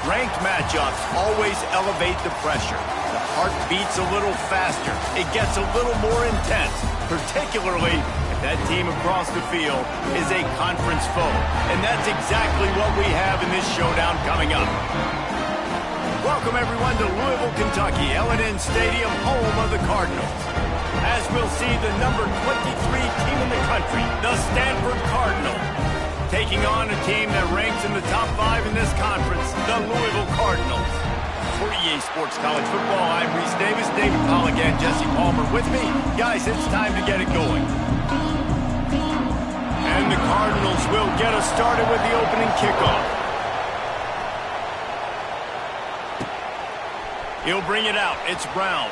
Ranked matchups always elevate the pressure. The heart beats a little faster. It gets a little more intense, particularly if that team across the field is a conference foe. And that's exactly what we have in this showdown coming up. Welcome, everyone, to Louisville, Kentucky, L&N Stadium, home of the Cardinals. As we'll see, the number 23 team in the country, the Stanford Cardinals, taking on a team that ranks in the top 5 in this conference, the Louisville Cardinals. For EA Sports College Football, I'm Reese Davis, David Pollack, and Jesse Palmer with me. Guys, it's time to get it going. And the Cardinals will get us started with the opening kickoff. He'll bring it out. It's Brown.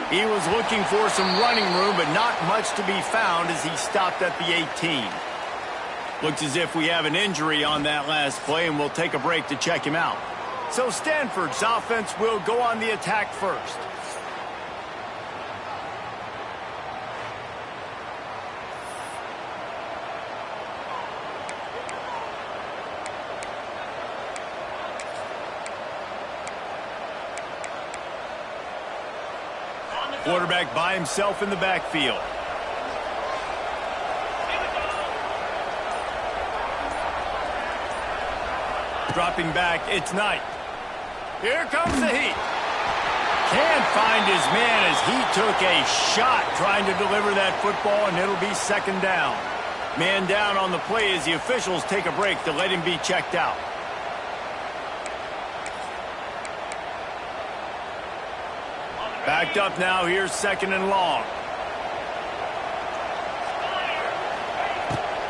He was looking for some running room, but not much to be found as he stopped at the 18. Looks as if we have an injury on that last play, and we'll take a break to check him out. So Stanford's offense will go on the attack first. Quarterback by himself in the backfield. Dropping back, it's Knight. Here comes the heat. Can't find his man as he took a shot trying to deliver that football, and it'll be second down. Man down on the play as the officials take a break to let him be checked out. Backed up now, here's second and long.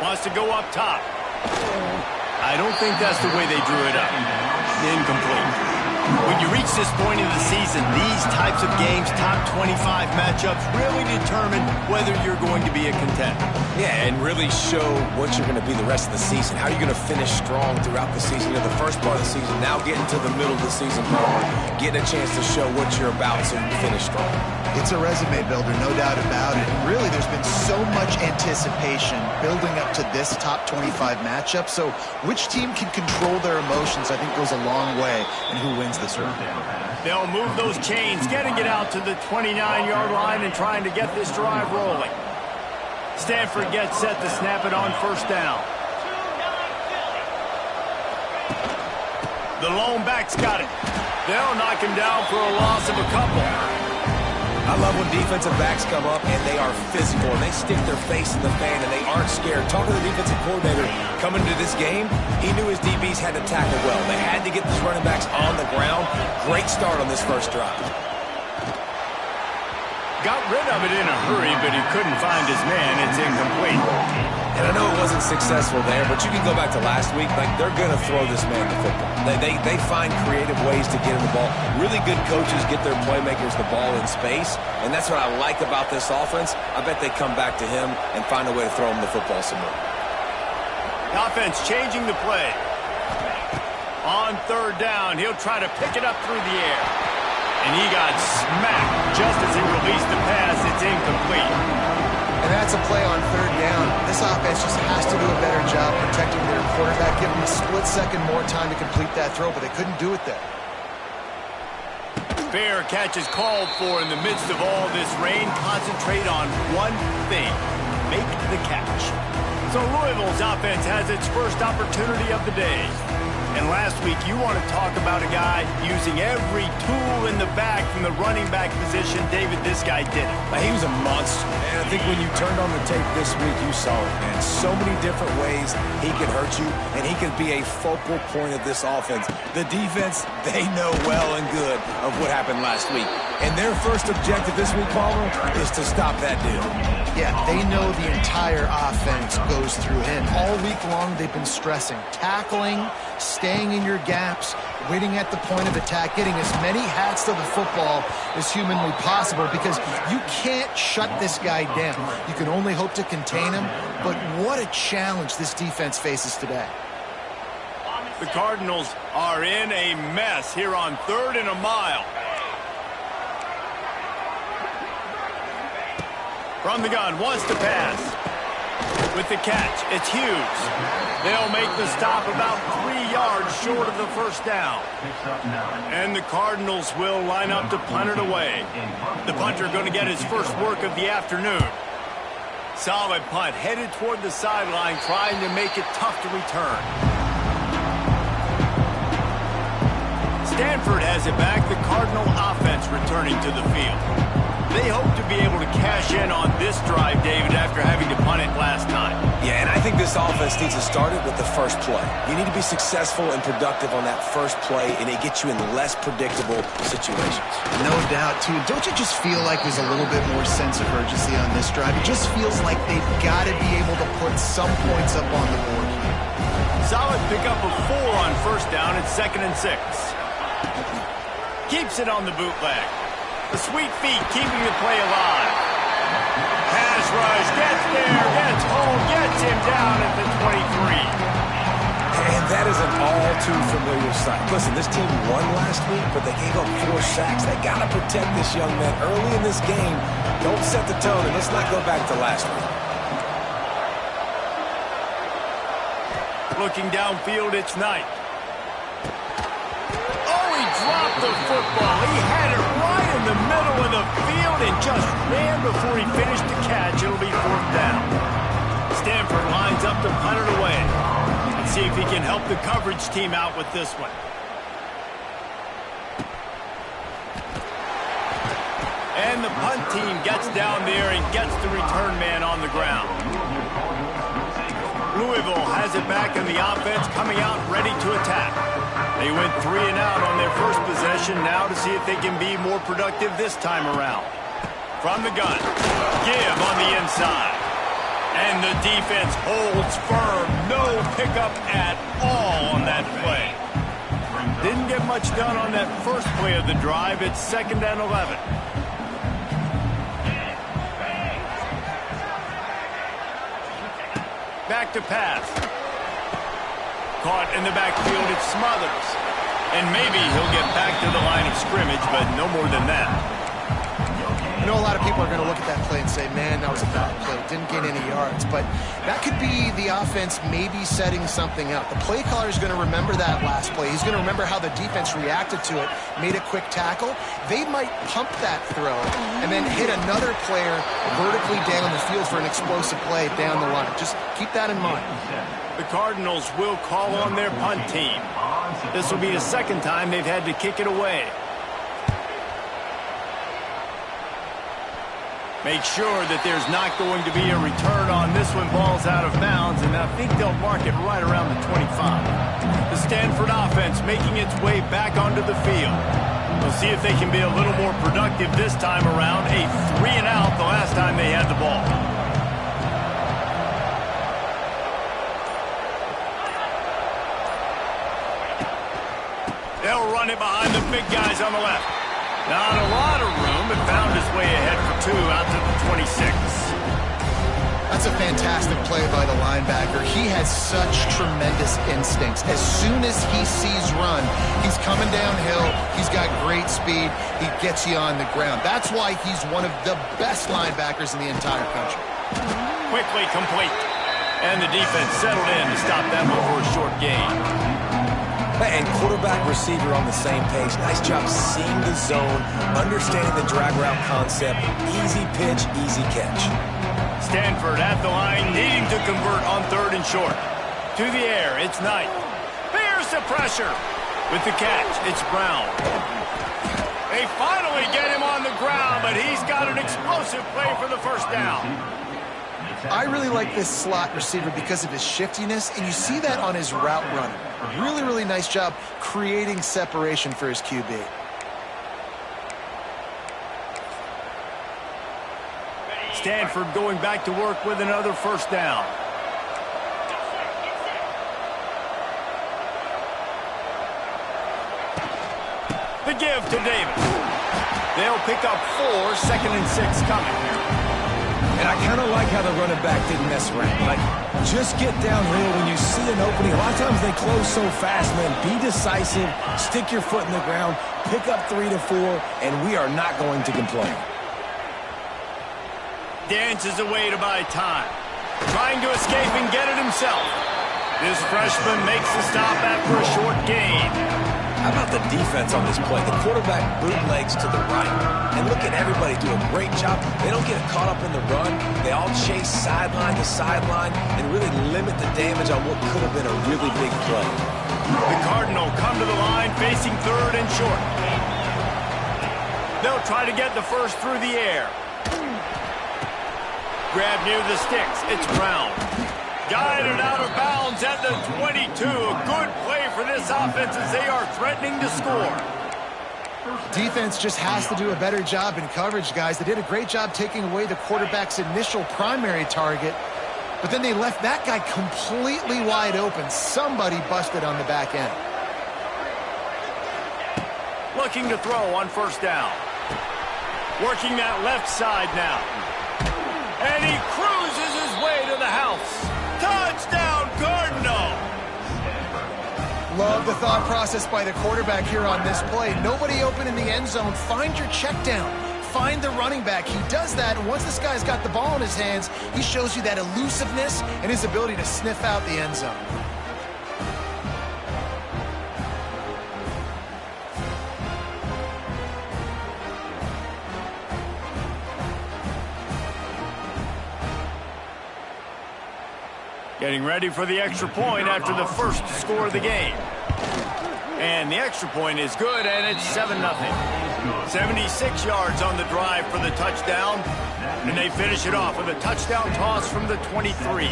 Wants to go up top. I don't think that's the way they drew it up. Incomplete. When you reach this point in the season, these types of games, top 25 matchups, really determine whether you're going to be a contender. Yeah, and really show what you're going to be the rest of the season. How are you going to finish strong throughout the season? You know, the first part of the season, now getting to the middle of the season, getting a chance to show what you're about so you can finish strong. It's a resume builder, no doubt about it. And really, there's been so much anticipation building up to this top 25 matchup. So which team can control their emotions, I think, goes a long way in who wins this one. They'll move those chains, getting it out to the 29-yard line and trying to get this drive rolling. Stanford gets set to snap it on first down. The lone back's got it. They'll knock him down for a loss of a couple. I love when defensive backs come up and they are physical and they stick their face in the fan and they aren't scared. Talking to the defensive coordinator coming into this game, he knew his DBs had to tackle well. They had to get these running backs on the ground. Great start on this first drive. Got rid of it in a hurry, but he couldn't find his man. It's incomplete. And I know it wasn't successful there, but you can go back to last week. Like, they're going to throw this man the football. They find creative ways to get him the ball. Really good coaches get their playmakers the ball in space, and that's what I like about this offense. I bet they come back to him and find a way to throw him the football some more. The offense changing the play. On third down, he'll try to pick it up through the air. And he got smacked just as he released the pass. It's incomplete. And that's a play on third down. This offense just has to do a better job protecting their quarterback, give him a split second more time to complete that throw, but they couldn't do it there. Fair catch is called for in the midst of all this rain. Concentrate on one thing: make the catch. So Louisville's offense has its first opportunity of the day. And last week, you want to talk about a guy using every tool in the bag from the running back position. David, this guy did it. He was a monster, man. I think when you turned on the tape this week, you saw it, man. So many different ways he could hurt you, and he could be a focal point of this offense. The defense, they know well and good of what happened last week. And their first objective this week, Palmer, is to stop that deal. Yeah, they know the entire offense goes through him. All week long, they've been stressing tackling, staying in your gaps, waiting at the point of attack, getting as many hats to the football as humanly possible, because you can't shut this guy down. You can only hope to contain him, but what a challenge this defense faces today. The Cardinals are in a mess here on 3rd and a mile. From the gun, wants to pass. With the catch, it's Hughes. They'll make the stop about 3 yards short of the first down. And the Cardinals will line up to punt it away. The punter going to get his first work of the afternoon. Solid punt, headed toward the sideline, trying to make it tough to return. Stanford has it back, the Cardinal offense returning to the field. They hope to be able to cash in on this drive, David, after having to punt it last time. Yeah, and I think this offense needs to start it with the first play. You need to be successful and productive on that first play, and it gets you in less predictable situations. No doubt, too. Don't you just feel like there's a little bit more sense of urgency on this drive? It just feels like they've got to be able to put some points up on the board here. Solid pickup of 4 on first down. It's 2nd and 6. Keeps it on the bootleg. The sweet feet keeping the play alive. Pass rush, gets there, gets home, gets him down at the 23. And that is an all-too-familiar sight. Listen, this team won last week, but they gave up 4 sacks. They got to protect this young man early in this game. Don't set the tone, and let's not go back to last week. Looking downfield, it's Knight. Oh, he dropped the football. He had it right in the middle of the field and just ran before he finished the catch. It'll be 4th down. Stanford lines up to punt it away. Let's see if he can help the coverage team out with this one. And the punt team gets down there and gets the return man on the ground. Louisville has it back in the offense, coming out ready to attack. They went 3 and out on their first possession, now to see if they can be more productive this time around. From the gun, give on the inside. And the defense holds firm. No pickup at all on that play. Didn't get much done on that first play of the drive. It's 2nd and 11. Back to pass. Caught in the backfield, it's Smothers. And maybe he'll get back to the line of scrimmage, but no more than that. I know a lot of people are going to look at that play and say, man, that was a bad play. Didn't gain any yards. But that could be the offense maybe setting something up. The play caller is going to remember that last play. He's going to remember how the defense reacted to it, made a quick tackle. They might pump that throw and then hit another player vertically down the field for an explosive play down the line. Just keep that in mind. The Cardinals will call on their punt team. This will be the 2nd time they've had to kick it away. Make sure that there's not going to be a return on this one. Ball's out of bounds, and I think they'll mark it right around the 25. The Stanford offense making its way back onto the field. We'll see if they can be a little more productive this time around. A 3-and-out the last time they had the ball. They'll run it behind the big guys on the left. Not a lot of room, but found his way ahead for 2 out to the 26. That's a fantastic play by the linebacker. He has such tremendous instincts. As soon as he sees run, he's coming downhill. He's got great speed. He gets you on the ground. That's why he's one of the best linebackers in the entire country. Quickly complete. And the defense settled in to stop that one for a short gain. And quarterback, receiver on the same page. Nice job seeing the zone, understanding the drag route concept. Easy pitch, easy catch. Stanford at the line, needing to convert on 3rd and short. To the air, it's Knight. Here's the pressure. With the catch, it's Brown. They finally get him on the ground, but he's got an explosive play for the first down. I really like this slot receiver because of his shiftiness, and you see that on his route running. Really, really nice job creating separation for his QB. Stanford going back to work with another first down. The give to Davis. They'll pick up 4, 2nd and 6 coming here. And I kind of like how the running back didn't mess around. Like, just get downhill when you see an opening. A lot of times they close so fast, man. Be decisive, stick your foot in the ground, pick up 3 to 4, and we are not going to complain. Dances away to buy time. Trying to escape and get it himself. This freshman makes the stop after a short gain. How about the defense on this play? The quarterback bootlegs to the right. And look at everybody do a great job. They don't get caught up in the run. They all chase sideline to sideline and really limit the damage on what could have been a really big play. The Cardinal come to the line facing 3rd and short. They'll try to get the first through the air. Grab near the sticks. It's Brown. Guided out of bounds at the 22. A good play for this offense as they are threatening to score. Defense just has to do a better job in coverage, guys. They did a great job taking away the quarterback's initial primary target, but then they left that guy completely wide open. Somebody busted on the back end. Looking to throw on first down. Working that left side now. And he cruises his way to the house. Touchdown, Cardinal! Love the thought process by the quarterback here on this play. Nobody open in the end zone. Find your check down. Find the running back. He does that, and once this guy's got the ball in his hands, he shows you that elusiveness and his ability to sniff out the end zone. Getting ready for the extra point after the first score of the game. And the extra point is good, and it's 7-0. 76 yards on the drive for the touchdown. And they finish it off with a touchdown toss from the 23.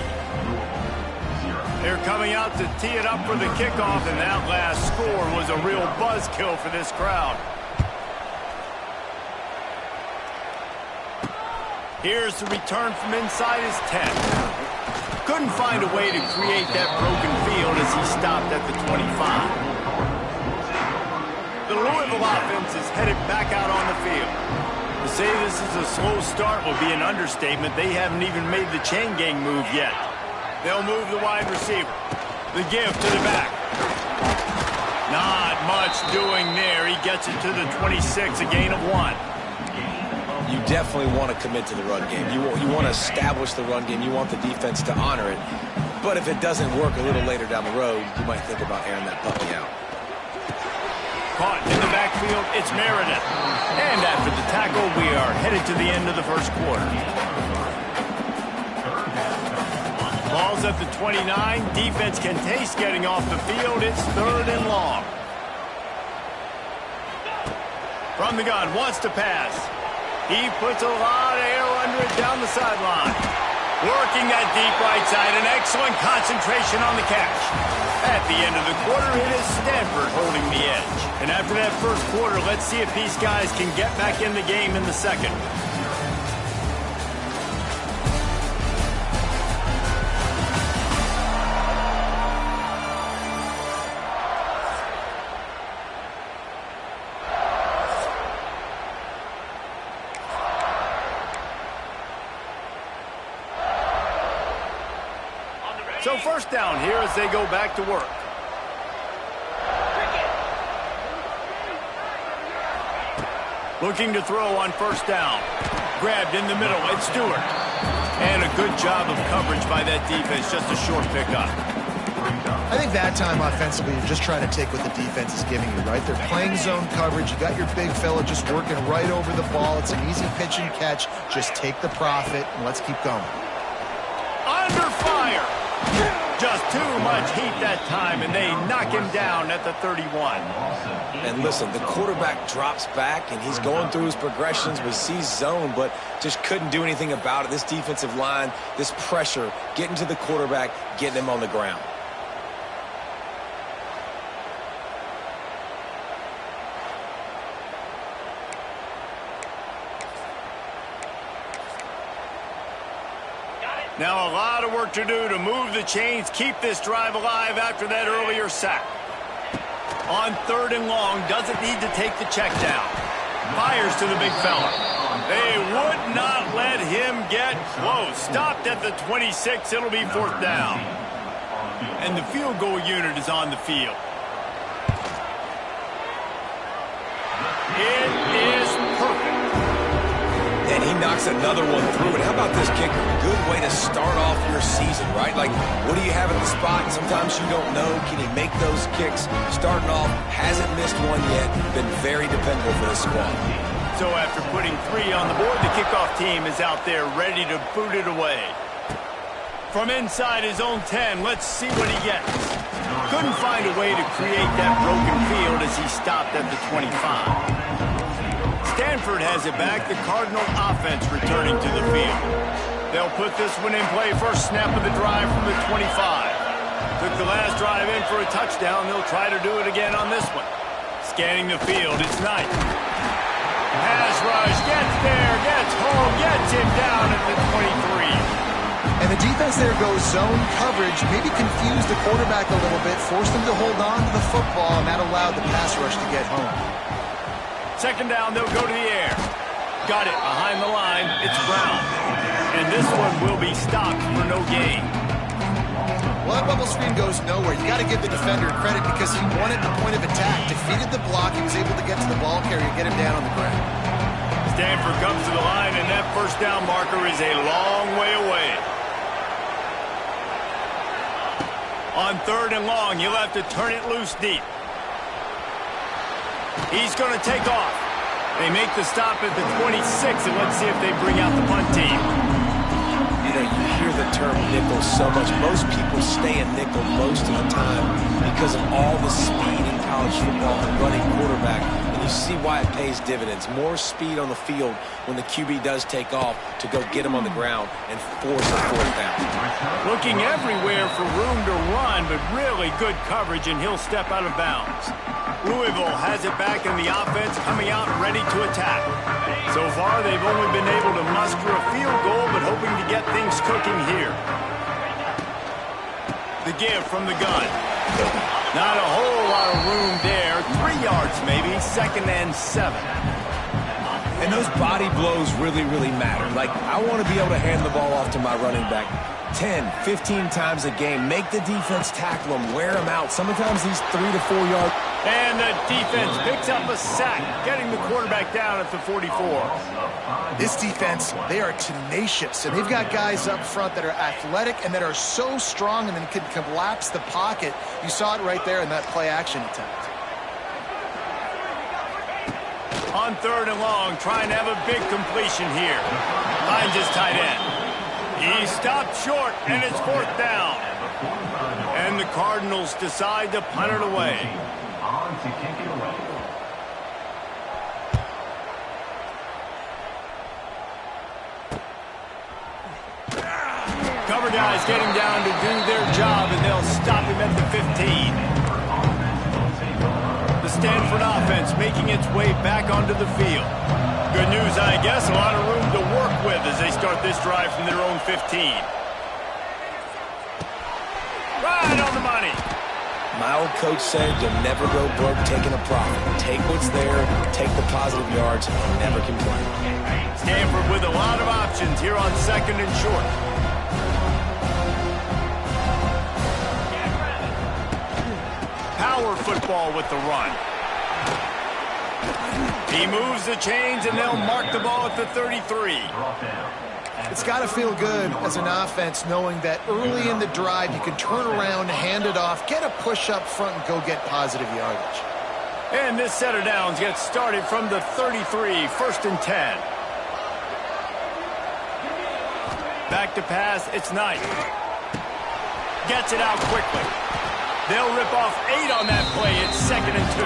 They're coming out to tee it up for the kickoff, and that last score was a real buzzkill for this crowd. Here's the return from inside his 10. Couldn't find a way to create that broken field as he stopped at the 25. The Louisville offense is headed back out on the field. To say this is a slow start will be an understatement. They haven't even made the chain gang move yet. They'll move the wide receiver. The give to the back. Not much doing there. He gets it to the 26, a gain of 1. You definitely want to commit to the run game. You want to establish the run game. You want the defense to honor it. But if it doesn't work a little later down the road, you might think about airing that puppy out. Caught in the backfield, it's Meredith. And after the tackle, we are headed to the end of the first quarter. Ball's at the 29. Defense can taste getting off the field. It's 3rd and long. From the gun, wants to pass. He puts a lot of air under it down the sideline. Working that deep right side, an excellent concentration on the catch. At the end of the quarter, it is Stanford holding the edge. And after that first quarter, let's see if these guys can get back in the game in the second. So first down here as they go back to work. Looking to throw on first down. Grabbed in the middle. It's Stewart. And a good job of coverage by that defense. Just a short pickup. I think that time offensively, you're just trying to take what the defense is giving you, right? They're playing zone coverage. You got your big fella just working right over the ball. It's an easy pitch and catch. Just take the profit and let's keep going. Under fire. Just too much heat that time, and they knock him down at the 31. And listen, the quarterback drops back, and he's going through his progressions. We see zone, but just couldn't do anything about it. This defensive line, this pressure, getting to the quarterback, getting him on the ground. Now a lot of work to do to move the chains, keep this drive alive after that earlier sack. On third and long, doesn't need to take the check down. Fires to the big fella. They would not let him get close. Stopped at the 26, it'll be fourth down. And the field goal unit is on the field. It is perfect. And he knocks another one through. And how about this kicker? Good way to start off your season, right? Like, what do you have at the spot? Sometimes you don't know. Can he make those kicks? Starting off, hasn't missed one yet. Been very dependable for this squad. So after putting 3 on the board, the kickoff team is out there ready to boot it away. From inside his own 10, let's see what he gets. Couldn't find a way to create that broken field as he stopped at the 25. Stanford has it back, the Cardinal offense returning to the field. They'll put this one in play, first snap of the drive from the 25. Took the last drive in for a touchdown. They'll try to do it again on this one. Scanning the field, it's Knight. Pass rush, gets there, gets home, gets him down at the 23. And the defense there goes zone coverage, maybe confused the quarterback a little bit, forced him to hold on to the football, and that allowed the pass rush to get home. Second down, they'll go to the air. Got it behind the line. It's Brown. And this one will be stopped for no gain. Well, that bubble screen goes nowhere. You got to give the defender credit because he won at the point of attack, defeated the block. He was able to get to the ball carrier and get him down on the ground. Stanford comes to the line, and that first down marker is a long way away. On third and long, you'll have to turn it loose deep. He's going to take off. They make the stop at the 26, and let's see if they bring out the punt team. You know, you hear the term nickel so much. Most people stay in nickel most of the time because of all the speed in college football and running quarterback. And you see why it pays dividends. More speed on the field when the QB does take off to go get him on the ground and force a fourth down. Looking everywhere for room to run, but really good coverage, and he'll step out of bounds. Louisville has it back in the offense, coming out ready to attack. So far, they've only been able to muster a field goal, but hoping to get things cooking here. The give from the gun. Not a whole lot of room there. 3 yards maybe, 2nd and 7. And those body blows really, really matter. Like, I want to be able to hand the ball off to my running back 10, 15 times a game. Make the defense tackle them, wear them out. Sometimes these 3 to 4 yards. And the defense picks up a sack, getting the quarterback down at the 44. This defense, they are tenacious, and they've got guys up front that are athletic and that are so strong and then can collapse the pocket. You saw it right there in that play-action attempt. On third and long, trying to have a big completion here. Finds his tight end. He stopped short, and it's fourth down. And the Cardinals decide to punt it away. To kick it away. cover guys getting down to do their job, and they'll stop him at the 15. The Stanford offense making its way back onto the field. Good news, I guess, a lot of room to work with as they start this drive from their own 15. Right on the money. My old coach said you'll never go broke taking a profit. Take what's there, take the positive yards, never complain. Stanford with a lot of options here on 2nd and short. Power football with the run. He moves the chains, and they'll mark the ball at the 33. It's got to feel good as an offense knowing that early in the drive you can turn around, hand it off, get a push up front, and go get positive yardage. And this set of downs gets started from the 33, 1st and 10. Back to pass, it's Knight. Gets it out quickly. They'll rip off 8 on that play. It's 2nd and 2.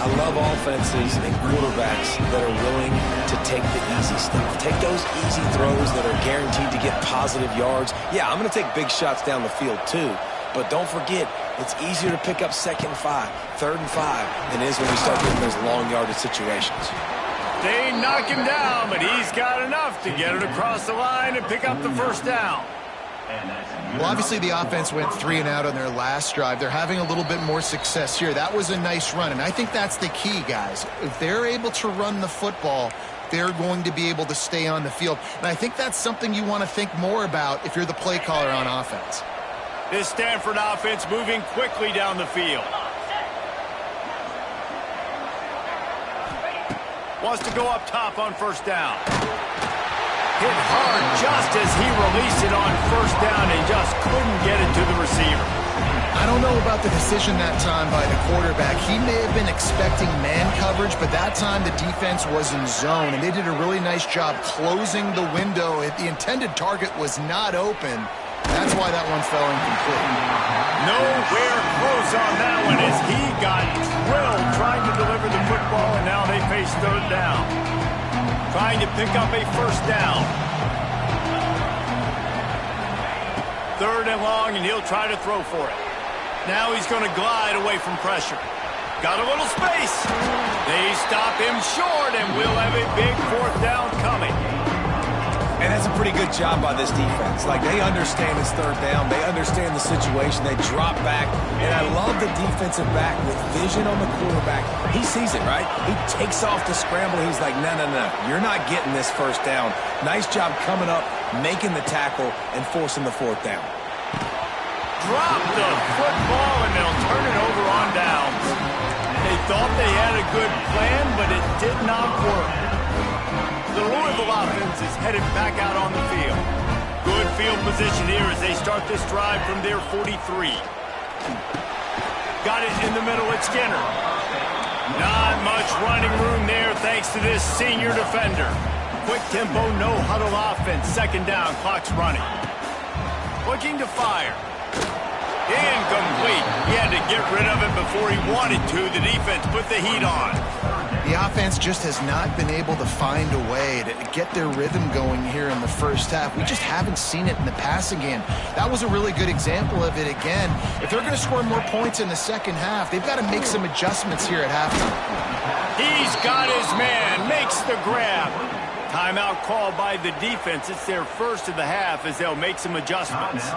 I love offenses and quarterbacks that are willing to take the easy stuff. Take those easy throws that are guaranteed to get positive yards. Yeah, I'm going to take big shots down the field too. But don't forget, it's easier to pick up 2nd and 5, 3rd and 5 than it is when we start getting those long yardage situations. They knock him down, but he's got enough to get it across the line and pick up the 1st down. Well, obviously the offense went 3 and out on their last drive. They're having a little bit more success here. That was a nice run, and I think that's the key, guys. If they're able to run the football, they're going to be able to stay on the field. And I think that's something you want to think more about if you're the play caller on offense. This Stanford offense moving quickly down the field. Wants to go up top on 1st down. Hit hard just as he released it on 1st down and just couldn't get it to the receiver. I don't know about the decision that time by the quarterback. He may have been expecting man coverage, but that time the defense was in zone, and they did a really nice job closing the window. The intended target was not open. That's why that one fell incomplete. Nowhere close on that one as he got drilled trying to deliver the football, and now they face 3rd down. Trying to pick up a 1st down. 3rd and long, and he'll try to throw for it. Now he's going to glide away from pressure. Got a little space. They stop him short, and we'll have a big 4th down coming. And that's a pretty good job by this defense. Like, they understand it's 3rd down. They understand the situation. They drop back. And I love the defensive back with vision on the quarterback. He sees it, right? He takes off the scramble. He's like, no. You're not getting this 1st down. Nice job coming up, making the tackle, and forcing the 4th down. Drop the football, and they'll turn it over on downs. They thought they had a good plan, but it did not work. The Louisville offense is headed back out on the field. Good field position here as they start this drive from their 43. Got it in the middle at Skinner. Not much running room there thanks to this senior defender. Quick tempo, no huddle offense. 2nd down, clock's running. Looking to fire. Incomplete. He had to get rid of it before he wanted to. The defense put the heat on. The offense just has not been able to find a way to get their rhythm going here in the 1st half. We just haven't seen it in the passing game. That was a really good example of it again. If they're going to score more points in the 2nd half, they've got to make some adjustments here at halftime. He's got his man, makes the grab. Timeout called by the defense. It's their 1st of the half as they'll make some adjustments.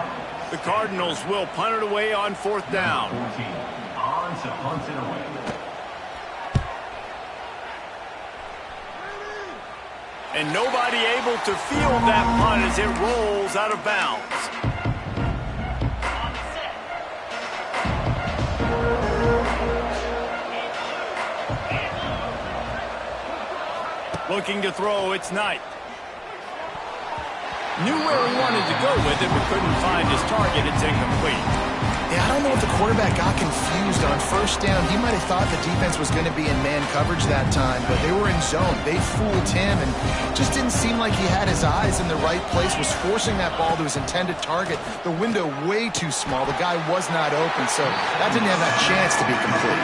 The Cardinals will punt it away on 4th down. On to punt it away. And nobody able to field that punt as it rolls out of bounds. Looking to throw, it's Knight. Knew where he wanted to go with it, but couldn't find his target. It's incomplete. Yeah, I don't know if the quarterback got confused on 1st down. He might have thought the defense was going to be in man coverage that time, but they were in zone. They fooled him, and just didn't seem like he had his eyes in the right place, was forcing that ball to his intended target. The window way too small. The guy was not open, so that didn't have that chance to be complete.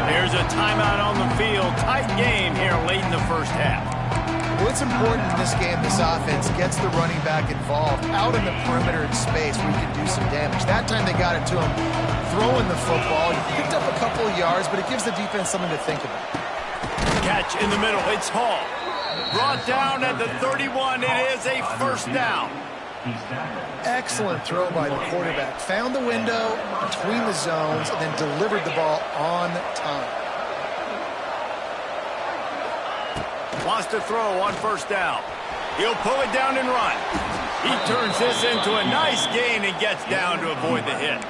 There's a timeout on the field. Tight game here late in the 1st half. Well, what's important in this game, this offense gets the running back involved out in the perimeter in space where he can do some damage. That time they got it to him throwing the football. He picked up a couple of yards, but it gives the defense something to think about. Catch in the middle. It's Hall. Brought down at the 31. It is a first down. Excellent throw by the quarterback. Found the window between the zones and then delivered the ball on time. Wants to throw on first down. He'll pull it down and run. He turns this into a nice gain and gets down to avoid the hit.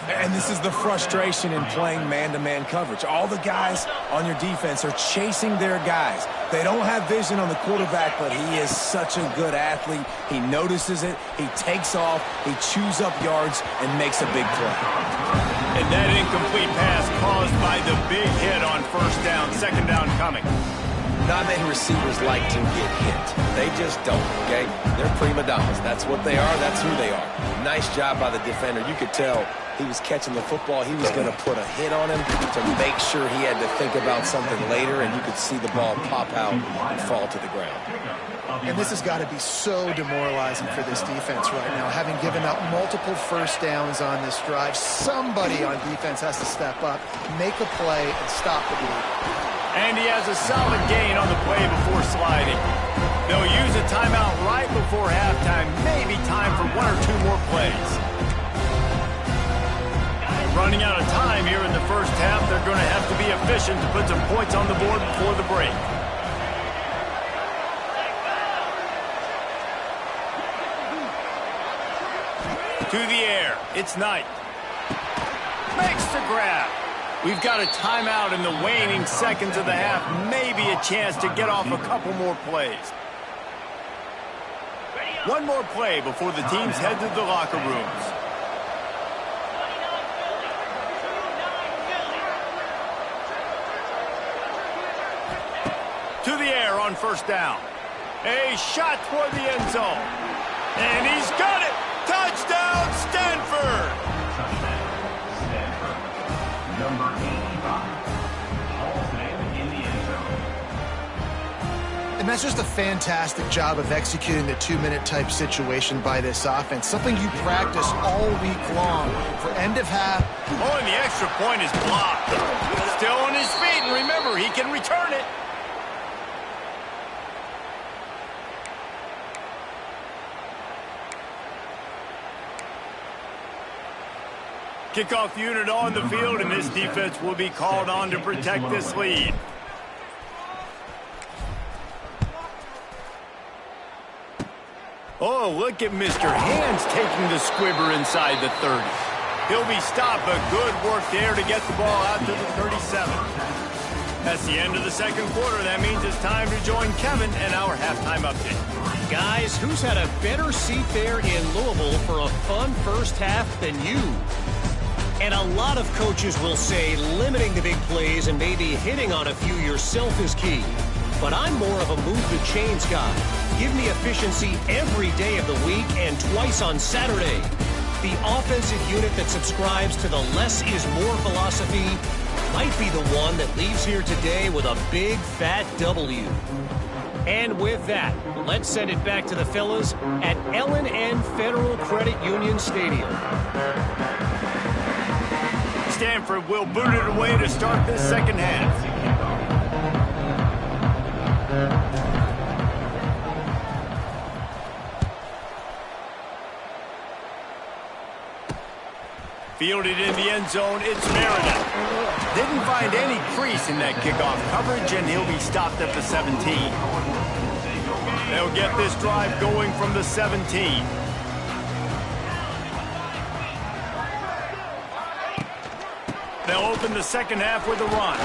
And this is the frustration in playing man-to-man coverage. All the guys on your defense are chasing their guys. They don't have vision on the quarterback, but he is such a good athlete. He notices it, he takes off, he chews up yards, and makes a big play. And that incomplete pass caused by the big hit on first down, second down coming. Not many receivers like to get hit. They just don't, okay? They're prima donnas. That's what they are. That's who they are. Nice job by the defender. You could tell he was catching the football. He was going to put a hit on him to make sure he had to think about something later, and you could see the ball pop out and fall to the ground. And this has got to be so demoralizing for this defense right now. Having given up multiple first downs on this drive, somebody on defense has to step up, make a play, and stop the bleed. And he has a solid gain on the play before sliding. They'll use a timeout right before halftime, maybe time for one or two more plays. Running out of time here in the first half, they're going to have to be efficient to put some points on the board before the break. To the air, it's Knight. Makes the grab. We've got a timeout in the waning seconds of the half. Maybe a chance to get off a couple more plays. One more play before the teams head to the locker rooms. To the air on first down. A shot toward the end zone. And he's got it. Touchdown, Stanford. Number 85. Hall's name in the end zone. And that's just a fantastic job of executing the two-minute type situation by this offense. Something you practice all week long for end of half. Oh, and the extra point is blocked. Still on his feet, and remember, he can return it. Kickoff unit on the field, and this defense will be called on to protect this lead. Oh, look at Mr. Hands taking the squibber inside the 30. He'll be stopped, but good work there to get the ball out to the 37. That's the end of the second quarter. That means it's time to join Kevin and our halftime update. Guys, who's had a better seat there in Louisville for a fun first half than you? And a lot of coaches will say limiting the big plays and maybe hitting on a few yourself is key. But I'm more of a move the chains guy. Give me efficiency every day of the week and twice on Saturday. The offensive unit that subscribes to the less is more philosophy might be the one that leaves here today with a big fat W. And with that, let's send it back to the fellas at L&N Federal Credit Union Stadium. Stanford will boot it away to start this second half. Fielded in the end zone, it's Meredith. Didn't find any crease in that kickoff coverage, and he'll be stopped at the 17. They'll get this drive going from the 17. They'll open the second half with a run.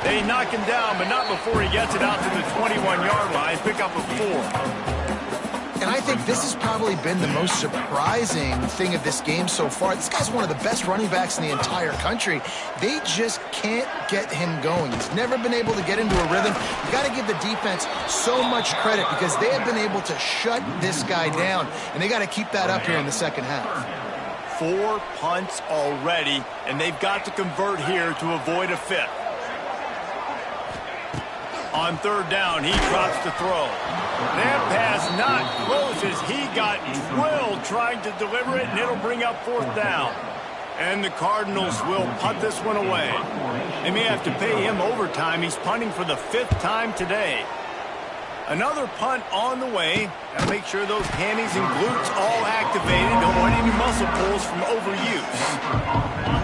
They knock him down, but not before he gets it out to the 21-yard line. Pick up a 4. And I think this has probably been the most surprising thing of this game so far. This guy's one of the best running backs in the entire country. They just can't get him going. He's never been able to get into a rhythm. You got to give the defense so much credit because they have been able to shut this guy down, and they got to keep that up here in the second half. 4 punts already, and they've got to convert here to avoid a 5th. On third down, he drops to throw. That pass not close as he got drilled trying to deliver it, and it'll bring up fourth down. And the Cardinals will punt this one away. They may have to pay him overtime. He's punting for the 5th time today. Another punt on the way. Got to make sure those hammies and glutes all activated. Don't want any muscle pulls from overuse.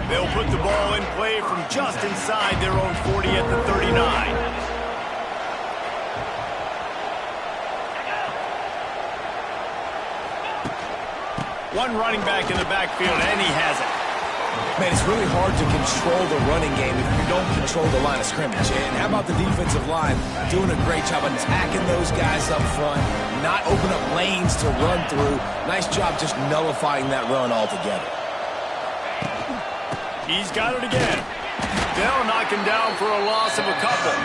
They'll put the ball in play from just inside their own 40 at the 39. One running back in the backfield, and he has it. Man, it's really hard to control the running game if you don't control the line of scrimmage. And how about the defensive line doing a great job attacking those guys up front, not open up lanes to run through. Nice job just nullifying that run altogether. He's got it again. They'll knock him down for a loss of a couple.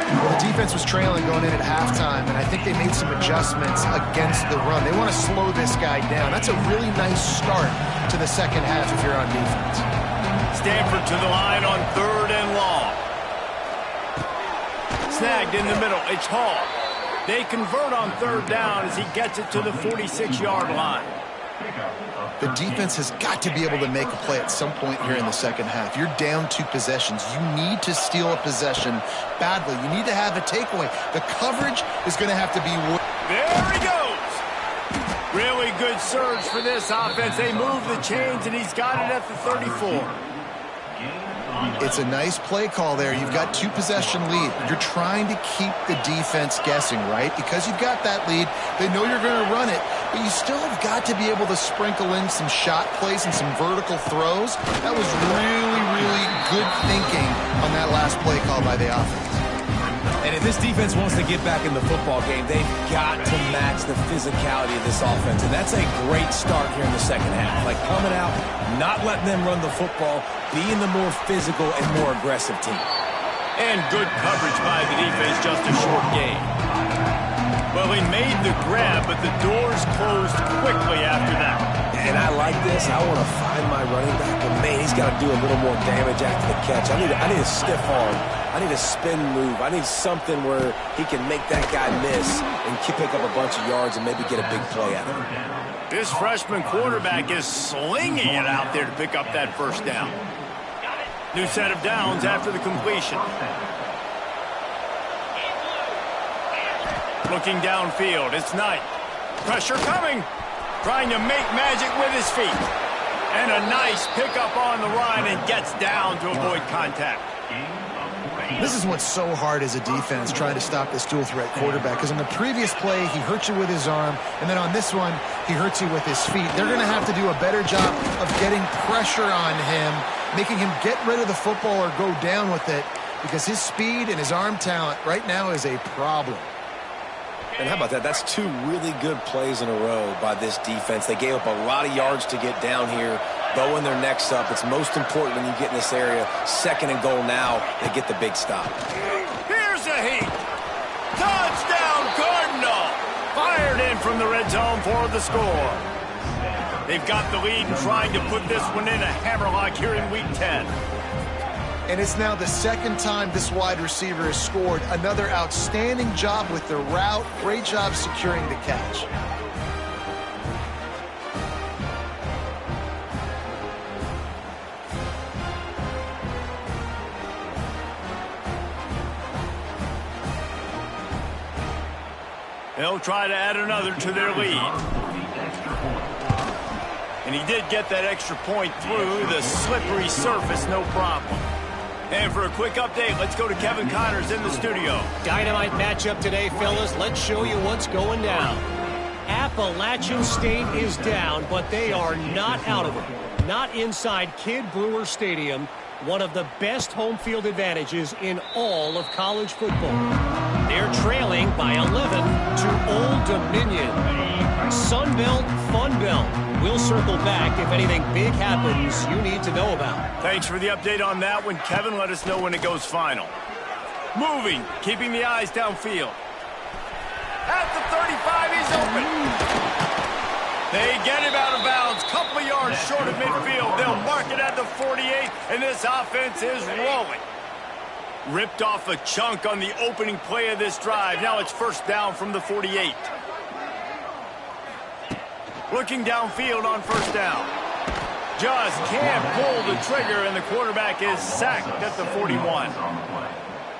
Well, the defense was trailing going in at halftime, and I think they made some adjustments against the run. They want to slow this guy down. That's a really nice start to the second half if you're on defense. Stanford to the line on 3rd and long. Snagged in the middle. It's Hall. They convert on 3rd down as he gets it to the 46-yard line. The defense has got to be able to make a play at some point here in the second half. You're down 2 possessions. You need to steal a possession badly. You need to have a takeaway. The coverage is going to have to be... There he goes. Really good surge for this offense. They move the chains, and he's got it at the 34. It's a nice play call there. You've got 2-possession lead. You're trying to keep the defense guessing, right? Because you've got that lead. They know you're going to run it, but you still have got to be able to sprinkle in some shot plays and some vertical throws. That was really, really good thinking on that last play call by the offense. And if this defense wants to get back in the football game, they've got to match the physicality of this offense. And that's a great start here in the second half. Like coming out, not letting them run the football, being the more physical and more aggressive team. And good coverage by the defense, just a short gain. Well, he made the grab, but the doors closed quickly after that. And I like this. I want to find my running back, but man, he's got to do a little more damage after the catch. I need a stiff arm. I need a spin move. I need something where he can make that guy miss and pick up a bunch of yards and maybe get a big play out of it. This freshman quarterback is slinging it out there to pick up that first down. New set of downs after the completion. Looking downfield, it's Knight. Pressure coming. Trying to make magic with his feet. And a nice pickup on the line and gets down to avoid contact. This is what's so hard as a defense, trying to stop this dual threat quarterback. Because on the previous play, he hurt you with his arm. And then on this one, he hurts you with his feet. They're going to have to do a better job of getting pressure on him, making him get rid of the football or go down with it. Because his speed and his arm talent right now is a problem. And how about that? That's 2 really good plays in a row by this defense. They gave up a lot of yards to get down here, bowing their necks up. It's most important when you get in this area. 2nd and goal now, they get the big stop. Here's a heat. Touchdown, Cardinal. Fired in from the red zone for the score. They've got the lead and trying to put this one in a hammerlock here in Week 10. And it's now the 2nd time this wide receiver has scored. Another outstanding job with the route. Great job securing the catch. They'll try to add another to their lead. And he did get that extra point through the slippery surface, no problem. And for a quick update, let's go to Kevin Connors in the studio. Dynamite matchup today, fellas. Let's show you what's going down. Appalachian State is down, but they are not out of it. Not inside Kidd Brewer Stadium, one of the best home field advantages in all of college football. They're trailing by 11 to Old Dominion. Sunbelt, Funbelt. We'll circle back if anything big happens you need to know about. Thanks for the update on that one, Kevin. Let us know when it goes final. Moving, keeping the eyes downfield. At the 35, he's open. They get him out of bounds. Couple of yards short of midfield. They'll mark it at the 48, and this offense is rolling. Ripped off a chunk on the opening play of this drive. Now it's first down from the 48. Looking downfield on first down. Just can't pull the trigger, and the quarterback is sacked at the 41.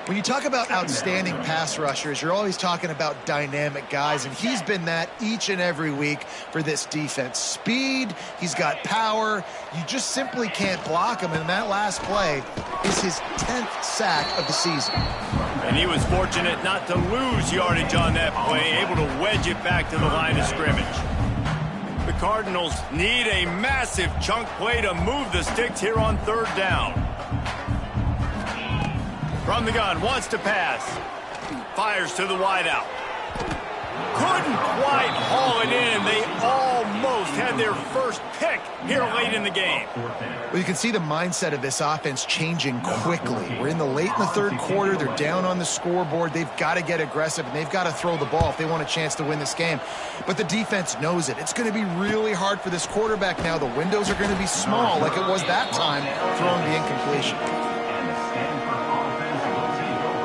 When you talk about outstanding pass rushers, you're always talking about dynamic guys, and he's been that each and every week for this defense. Speed, he's got power. You just simply can't block him, and that last play is his 10th sack of the season. And he was fortunate not to lose yardage on that play, able to wedge it back to the line of scrimmage. The Cardinals need a massive chunk play to move the sticks here on third down. From the gun, wants to pass. Fires to the wideout. Couldn't quite haul it in. They almost had their first pick here late in the game. Well, you can see the mindset of this offense changing quickly. We're in the third quarter. They're down on the scoreboard. They've got to get aggressive, and they've got to throw the ball if they want a chance to win this game. But the defense knows it. It's going to be really hard for this quarterback now. The windows are going to be small like it was that time, throwing the incompletion.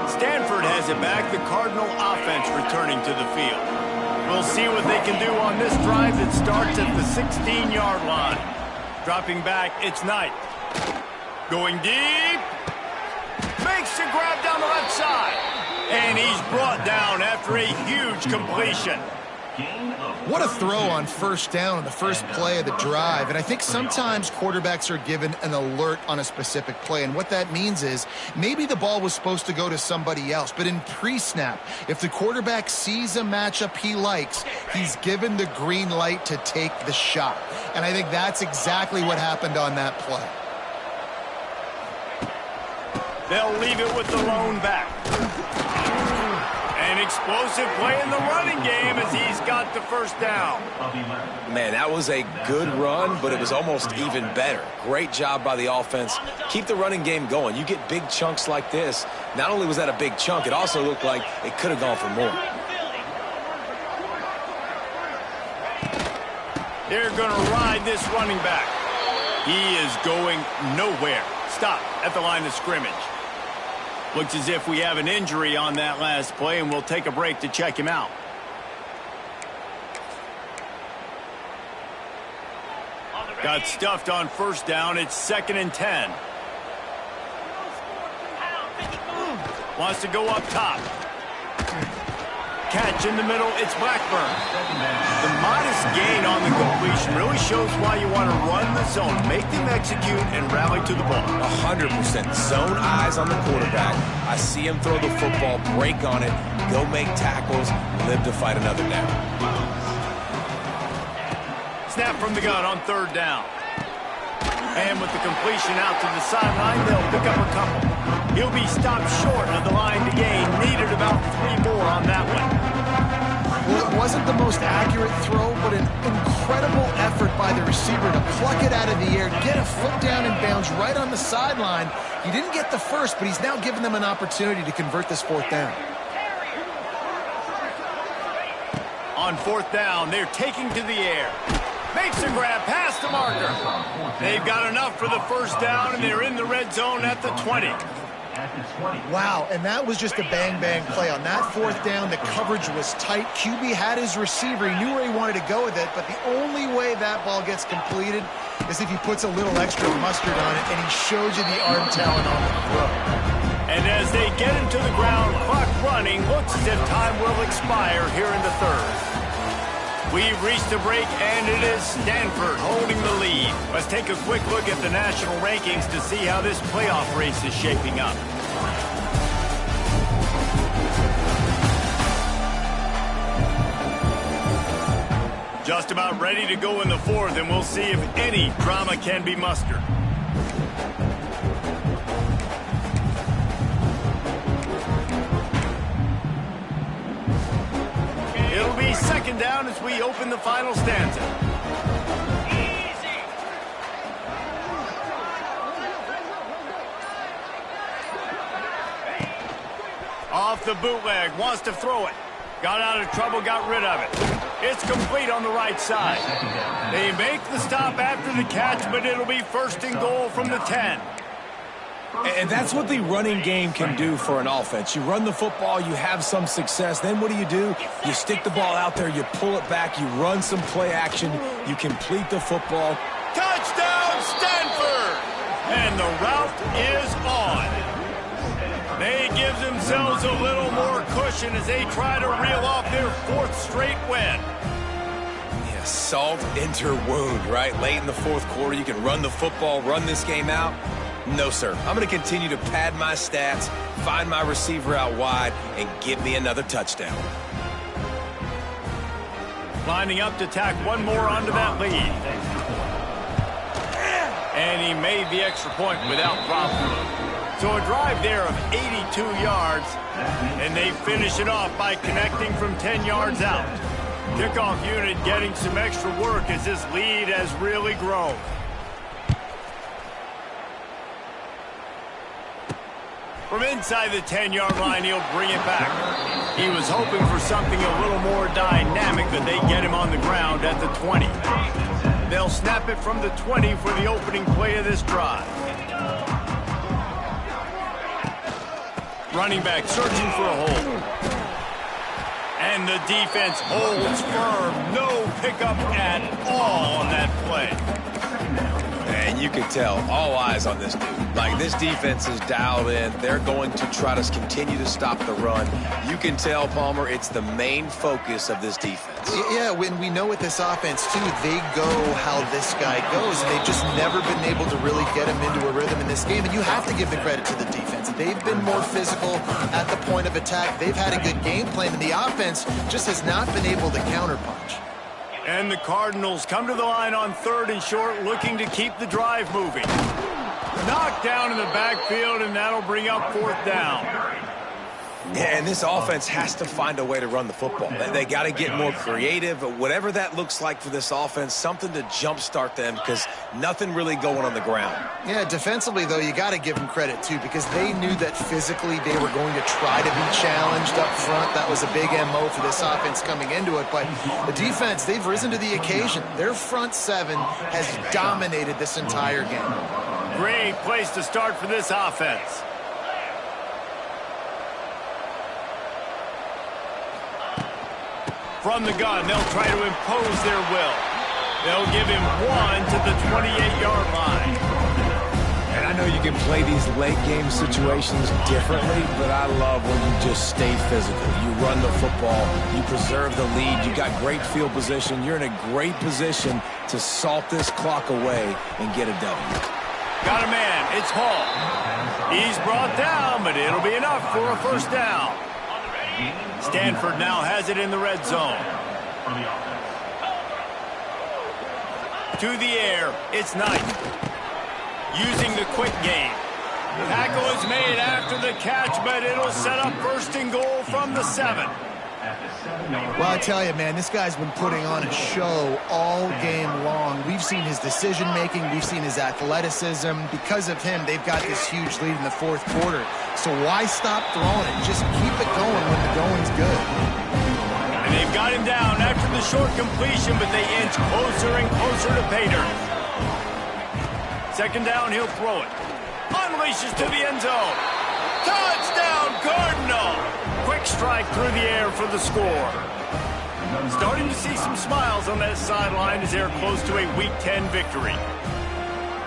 Stanford has it back. The Cardinal offense returning to the field. We'll see what they can do on this drive that starts at the 16-yard line. Dropping back, it's Knight. Going deep. Makes the grab down the left side. And he's brought down after a huge completion. What a throw on first down on the first play of the drive. And I think sometimes quarterbacks are given an alert on a specific play. And what that means is maybe the ball was supposed to go to somebody else. But in pre-snap, if the quarterback sees a matchup he likes, he's given the green light to take the shot. And I think that's exactly what happened on that play. They'll leave it with the lone back. An explosive play in the running game as he's got the first down. Man, that was a good run, but it was almost even better. Great job by the offense. Keep the running game going. You get big chunks like this. Not only was that a big chunk, it also looked like it could have gone for more. They're going to ride this running back. He is going nowhere. Stop at the line of scrimmage. Looks as if we have an injury on that last play, and we'll take a break to check him out. Got stuffed on first down. It's 2nd and 10. Wants to go up top. Catch in the middle. It's Blackburn. The modest gain on the completion really shows why you want to run the zone. Make them execute and rally to the ball. 100%. Zone eyes on the quarterback. I see him throw the football, break on it, go make tackles, live to fight another down. Snap from the gun on third down. And with the completion out to the sideline, they'll pick up a couple. He'll be stopped short of the line to gain. Needed about 3 more on that one. Well, it wasn't the most accurate throw, but an incredible effort by the receiver to pluck it out of the air, get a foot down and bounce right on the sideline. He didn't get the first, but he's now given them an opportunity to convert this fourth down. On fourth down, they're taking to the air. Makes a grab past the marker. They've got enough for the first down, and they're in the red zone at the 20. Wow, and that was just a bang-bang play. On that fourth down, the coverage was tight. QB had his receiver. He knew where he wanted to go with it, but the only way that ball gets completed is if he puts a little extra mustard on it, and he shows you the arm talent on the throw. And as they get him to the ground, clock running, looks as if time will expire here in the third. We've reached the break, and it is Stanford holding the lead. Let's take a quick look at the national rankings to see how this playoff race is shaping up. Just about ready to go in the fourth, and we'll see if any drama can be mustered. It'll be second down as we open the final stanza. Off the bootleg, wants to throw it. Got out of trouble, got rid of it. It's complete on the right side. They make the stop after the catch, but it'll be first and goal from the 10. And that's what the running game can do for an offense. You run the football, you have some success. Then what do? You stick the ball out there, you pull it back, you run some play action, you complete the football. Touchdown, Stanford! And the route is on. They give themselves a little more cushion as they try to reel off their 4th straight win. Yeah, salt into wound, right? Late in the 4th quarter, you can run the football, run this game out. No, sir. I'm going to continue to pad my stats, find my receiver out wide, and give me another touchdown. Lining up to tack one more onto that lead. And he made the extra point without problem. So a drive there of 82 yards, and they finish it off by connecting from 10 yards out. Kickoff unit getting some extra work as this lead has really grown. From inside the 10-yard line, he'll bring it back. He was hoping for something a little more dynamic, but they get him on the ground at the 20. They'll snap it from the 20 for the opening play of this drive. Running back searching for a hole. And the defense holds firm. No pickup at all on that play. And you can tell, all eyes on this dude. Like, this defense is dialed in. They're going to try to continue to stop the run. You can tell, Palmer, it's the main focus of this defense. Yeah, when we know with this offense, too, they go how this guy goes. And they've just never been able to really get him into a rhythm in this game. And you have to give the credit to the defense. They've been more physical at the point of attack. They've had a good game plan, and the offense just has not been able to counterpunch. And the Cardinals come to the line on 3rd and short, looking to keep the drive moving. Knocked down in the backfield, and that'll bring up 4th down. Yeah, and this offense has to find a way to run the football. They got to get more creative. Whatever that looks like for this offense, something to jumpstart them because nothing really going on the ground. Yeah, defensively, though, you got to give them credit, too, because they knew that physically they were going to try to be challenged up front. That was a big MO for this offense coming into it. But the defense, they've risen to the occasion. Their front 7 has dominated this entire game. Great place to start for this offense. From the gun, they'll try to impose their will. They'll give him 1 to the 28-yard line. And I know you can play these late game situations differently, but I love when you just stay physical. You run the football, you preserve the lead, you got great field position. You're in a great position to salt this clock away and get a W. Got a man, it's Hall. He's brought down, but it'll be enough for a 1st down. Stanford now has it in the red zone. To the air, it's Knight. Using the quick game. Tackle is made after the catch, but it'll set up 1st and goal from the 7. Well, I tell you, man, this guy's been putting on a show all game long. We've seen his decision-making. We've seen his athleticism. Because of him, they've got this huge lead in the 4th quarter. So why stop throwing it? Just keep it going when the going's good. And they've got him down after the short completion, but they inch closer and closer to Pater. 2nd down, he'll throw it. Unleashes to the end zone. Touchdown, Cardinal! Quick strike through the air for the score. Starting to see some smiles on that sideline as they're close to a Week 10 victory.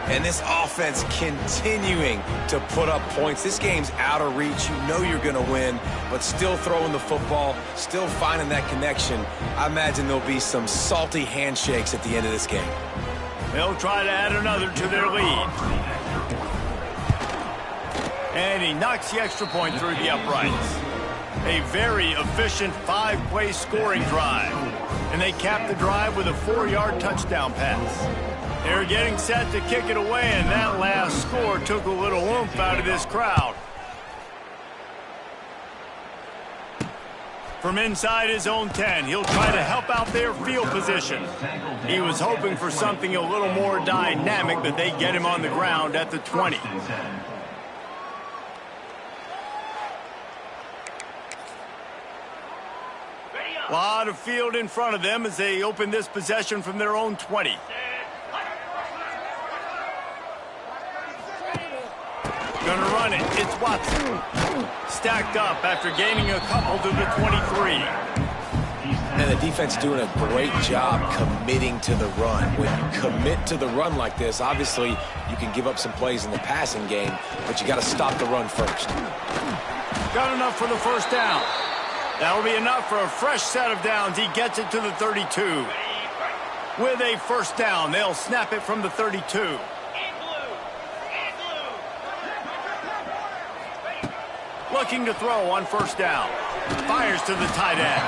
And this offense continuing to put up points. This game's out of reach. You know you're going to win, but still throwing the football, still finding that connection. I imagine there'll be some salty handshakes at the end of this game. They'll try to add another to their lead. And he knocks the extra point through the uprights. A very efficient 5-play scoring drive. And they cap the drive with a 4-yard touchdown pass. They're getting set to kick it away, and that last score took a little oomph out of this crowd. From inside his own 10, he'll try to help out their field position. He was hoping for something a little more dynamic, but they get him on the ground at the 20. A lot of field in front of them as they open this possession from their own 20. Gonna run it. It's Watson. Stacked up after gaining a couple to the 23. And the defense doing a great job committing to the run. When you commit to the run like this, obviously you can give up some plays in the passing game, but you got to stop the run first. Got enough for the first down. That'll be enough for a fresh set of downs. He gets it to the 32. With a first down, they'll snap it from the 32. Looking to throw on first down. Fires to the tight end.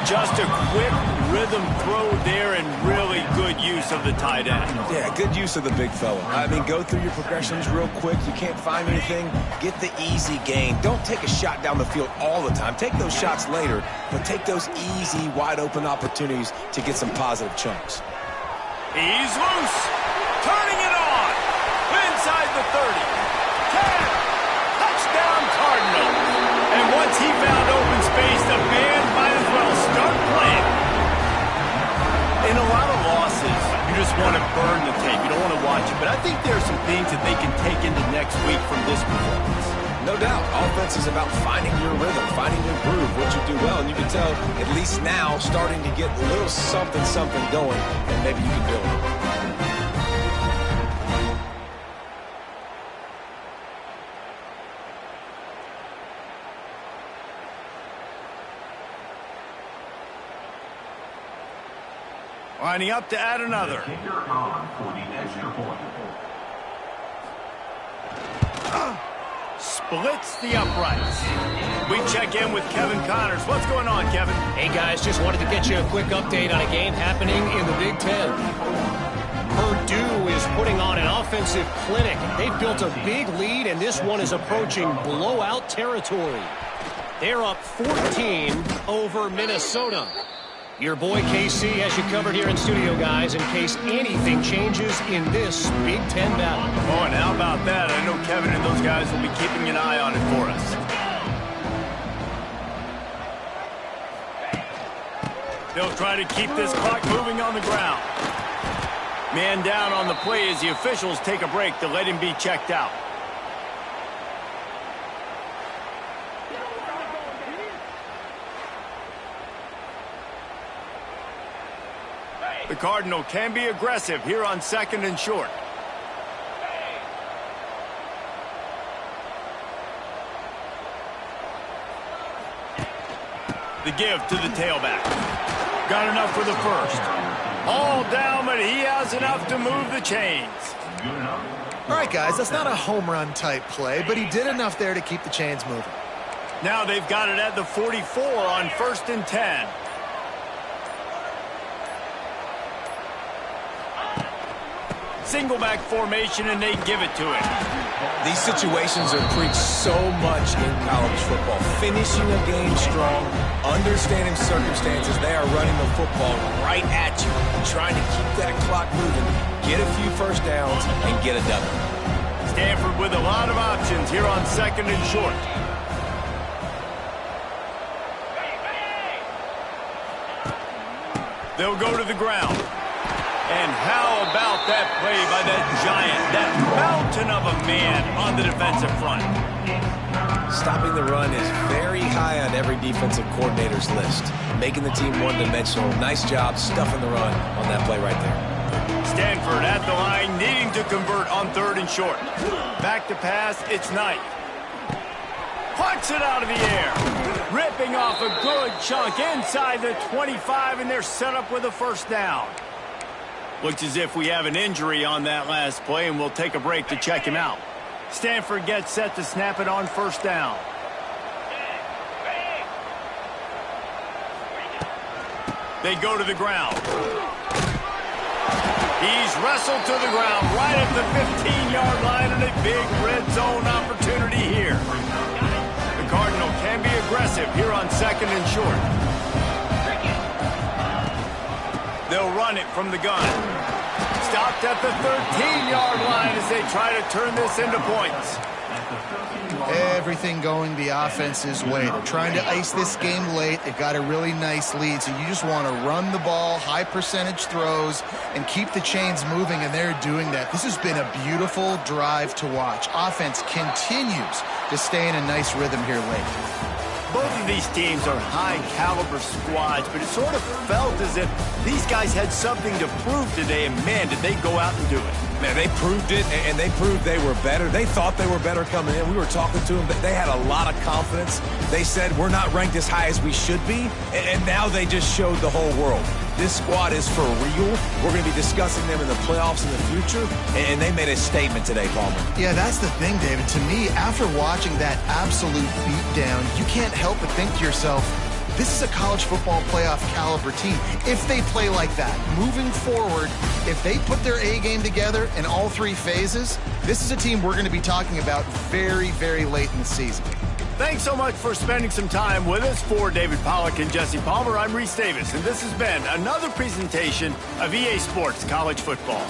Just a quick rhythm throw there and really good use of the tight end. Yeah, good use of the big fella. I mean, go through your progressions real quick. You can't find anything. Get the easy gain. Don't take a shot down the field all the time. Take those shots later, but take those easy, wide-open opportunities to get some positive chunks. He's loose. Turning it on. Inside the 30. 10. Touchdown Cardinals. And once he found open space, the band might as well start playing. In a lot of losses, you just want to burn the tape. You don't want to watch it. But I think there are some things that they can take into next week from this performance. No doubt. Offense is about finding your rhythm, finding your groove, what you do well. And you can tell, at least now, starting to get a little something going, and maybe you can build it. Lining up to add another. Kicker on for the extra point. Splits the uprights. We check in with Kevin Connors. What's going on, Kevin? Hey, guys, just wanted to get you a quick update on a game happening in the Big Ten. Purdue is putting on an offensive clinic. They've built a big lead, and this one is approaching blowout territory. They're up 14 over Minnesota. Your boy KC has you covered here in studio, guys, in case anything changes in this Big Ten battle. Oh, and how about that? I know Kevin and those guys will be keeping an eye on it for us. They'll try to keep this clock moving on the ground. Man down on the play as the officials take a break to let him be checked out. The Cardinal can be aggressive here on 2nd and short. The give to the tailback. Got enough for the first. All down, but he has enough to move the chains. All right, guys, that's not a home run type play, but he did enough there to keep the chains moving. Now they've got it at the 44 on 1st and 10. Single back formation, and they give it to him. These situations are preached so much in college football. Finishing a game strong, understanding circumstances. They are running the football right at you, trying to keep that clock moving, get a few first downs, and get a W. Stanford with a lot of options here on 2nd and short. They'll go to the ground. And how about that play by that giant, that mountain of a man on the defensive front? Stopping the run is very high on every defensive coordinator's list. Making the team one-dimensional. Nice job stuffing the run on that play right there. Stanford at the line, needing to convert on 3rd and short. Back to pass, it's Knight. Punts it out of the air. Ripping off a good chunk inside the 25, and they're set up with a first down. Looks as if we have an injury on that last play, and we'll take a break to check him out. Stanford gets set to snap it on first down. They go to the ground. He's wrestled to the ground right at the 15-yard line, and a big red zone opportunity here. The Cardinal can be aggressive here on 2nd and short. They'll run it from the gun. Stopped at the 13-yard line as they try to turn this into points. everything going the offense's way. They're trying to ice this game late. They've got a really nice lead, so you just want to run the ball, high percentage throws, and keep the chains moving, and they're doing that. This has been a beautiful drive to watch. Offense continues to stay in a nice rhythm here late. Both of these teams are high-caliber squads, but it sort of felt as if these guys had something to prove today, and man, did they go out and do it. Man, they proved it, and they proved they were better. They thought they were better coming in. We were talking to them, but they had a lot of confidence. They said, we're not ranked as high as we should be, and now they just showed the whole world. This squad is for real. We're going to be discussing them in the playoffs in the future, and they made a statement today, Palmer. Yeah, that's the thing, David. To me, after watching that absolute beatdown, you can't help but think to yourself, this is a college football playoff caliber team. If they play like that, moving forward, if they put their A game together in all three phases, this is a team we're going to be talking about very, very late in the season. Thanks so much for spending some time with us. For David Pollack and Jesse Palmer, I'm Reese Davis, and this has been another presentation of EA Sports College Football.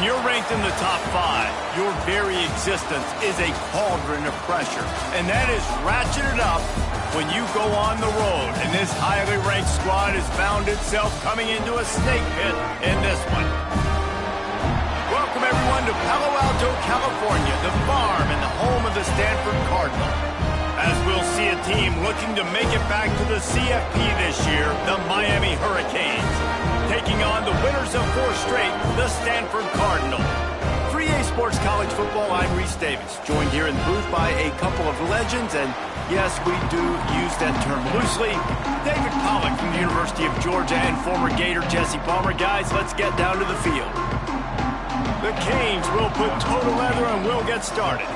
When you're ranked in the top 5, your very existence is a cauldron of pressure. And that is ratcheted up when you go on the road. And this highly ranked squad has found itself coming into a snake pit in this one. Welcome, everyone, to Palo Alto, California, the farm and the home of the Stanford Cardinal. As we'll see a team looking to make it back to the CFP this year, the Miami Hurricanes, taking on the winners of 4 straight, the Stanford Cardinal. 3A Sports College Football, I'm Reese Davis, joined here in the booth by a couple of legends, and yes, we do use that term loosely. David Pollack from the University of Georgia and former Gator Jesse Palmer. Guys, let's get down to the field. The Canes will put total leather and we'll get started.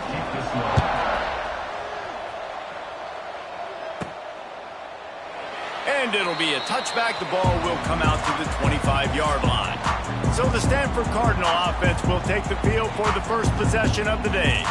And it'll be a touchback. The ball will come out to the 25-yard line. So the Stanford Cardinal offense will take the field for the first possession of the day.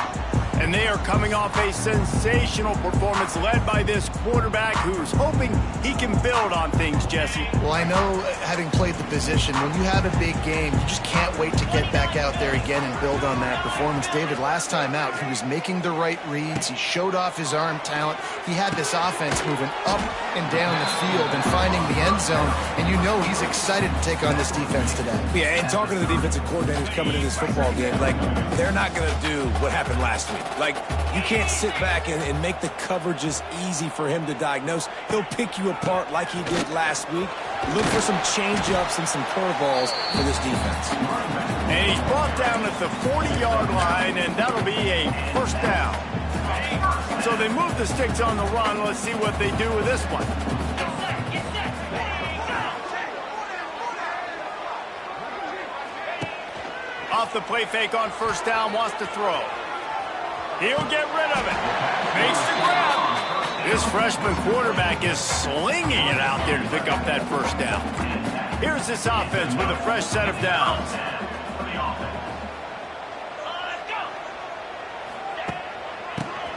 And they are coming off a sensational performance led by this quarterback who's hoping he can build on things, Jesse. Well, I know, having played the position, when you have a big game, you just can't wait to get back out there again and build on that performance. David, last time out, he was making the right reads. He showed off his arm talent. He had this offense moving up and down the field and finding the end zone. And you know he's excited to take on this defense today. Yeah, and talking to the defensive coordinators coming to this football game, like, they're not going to do what happened last week. Like, you can't sit back and make the coverages easy for him to diagnose. He'll pick you apart like he did last week. Look for some change-ups and some curveballs for this defense. And he's brought down at the 40-yard line, and that'll be a first down. So they move the sticks on the run. Let's see what they do with this one. Off the play fake on first down, wants to throw. He'll get rid of it. Makes the grab. This freshman quarterback is slinging it out there to pick up that first down. Here's this offense with a fresh set of downs.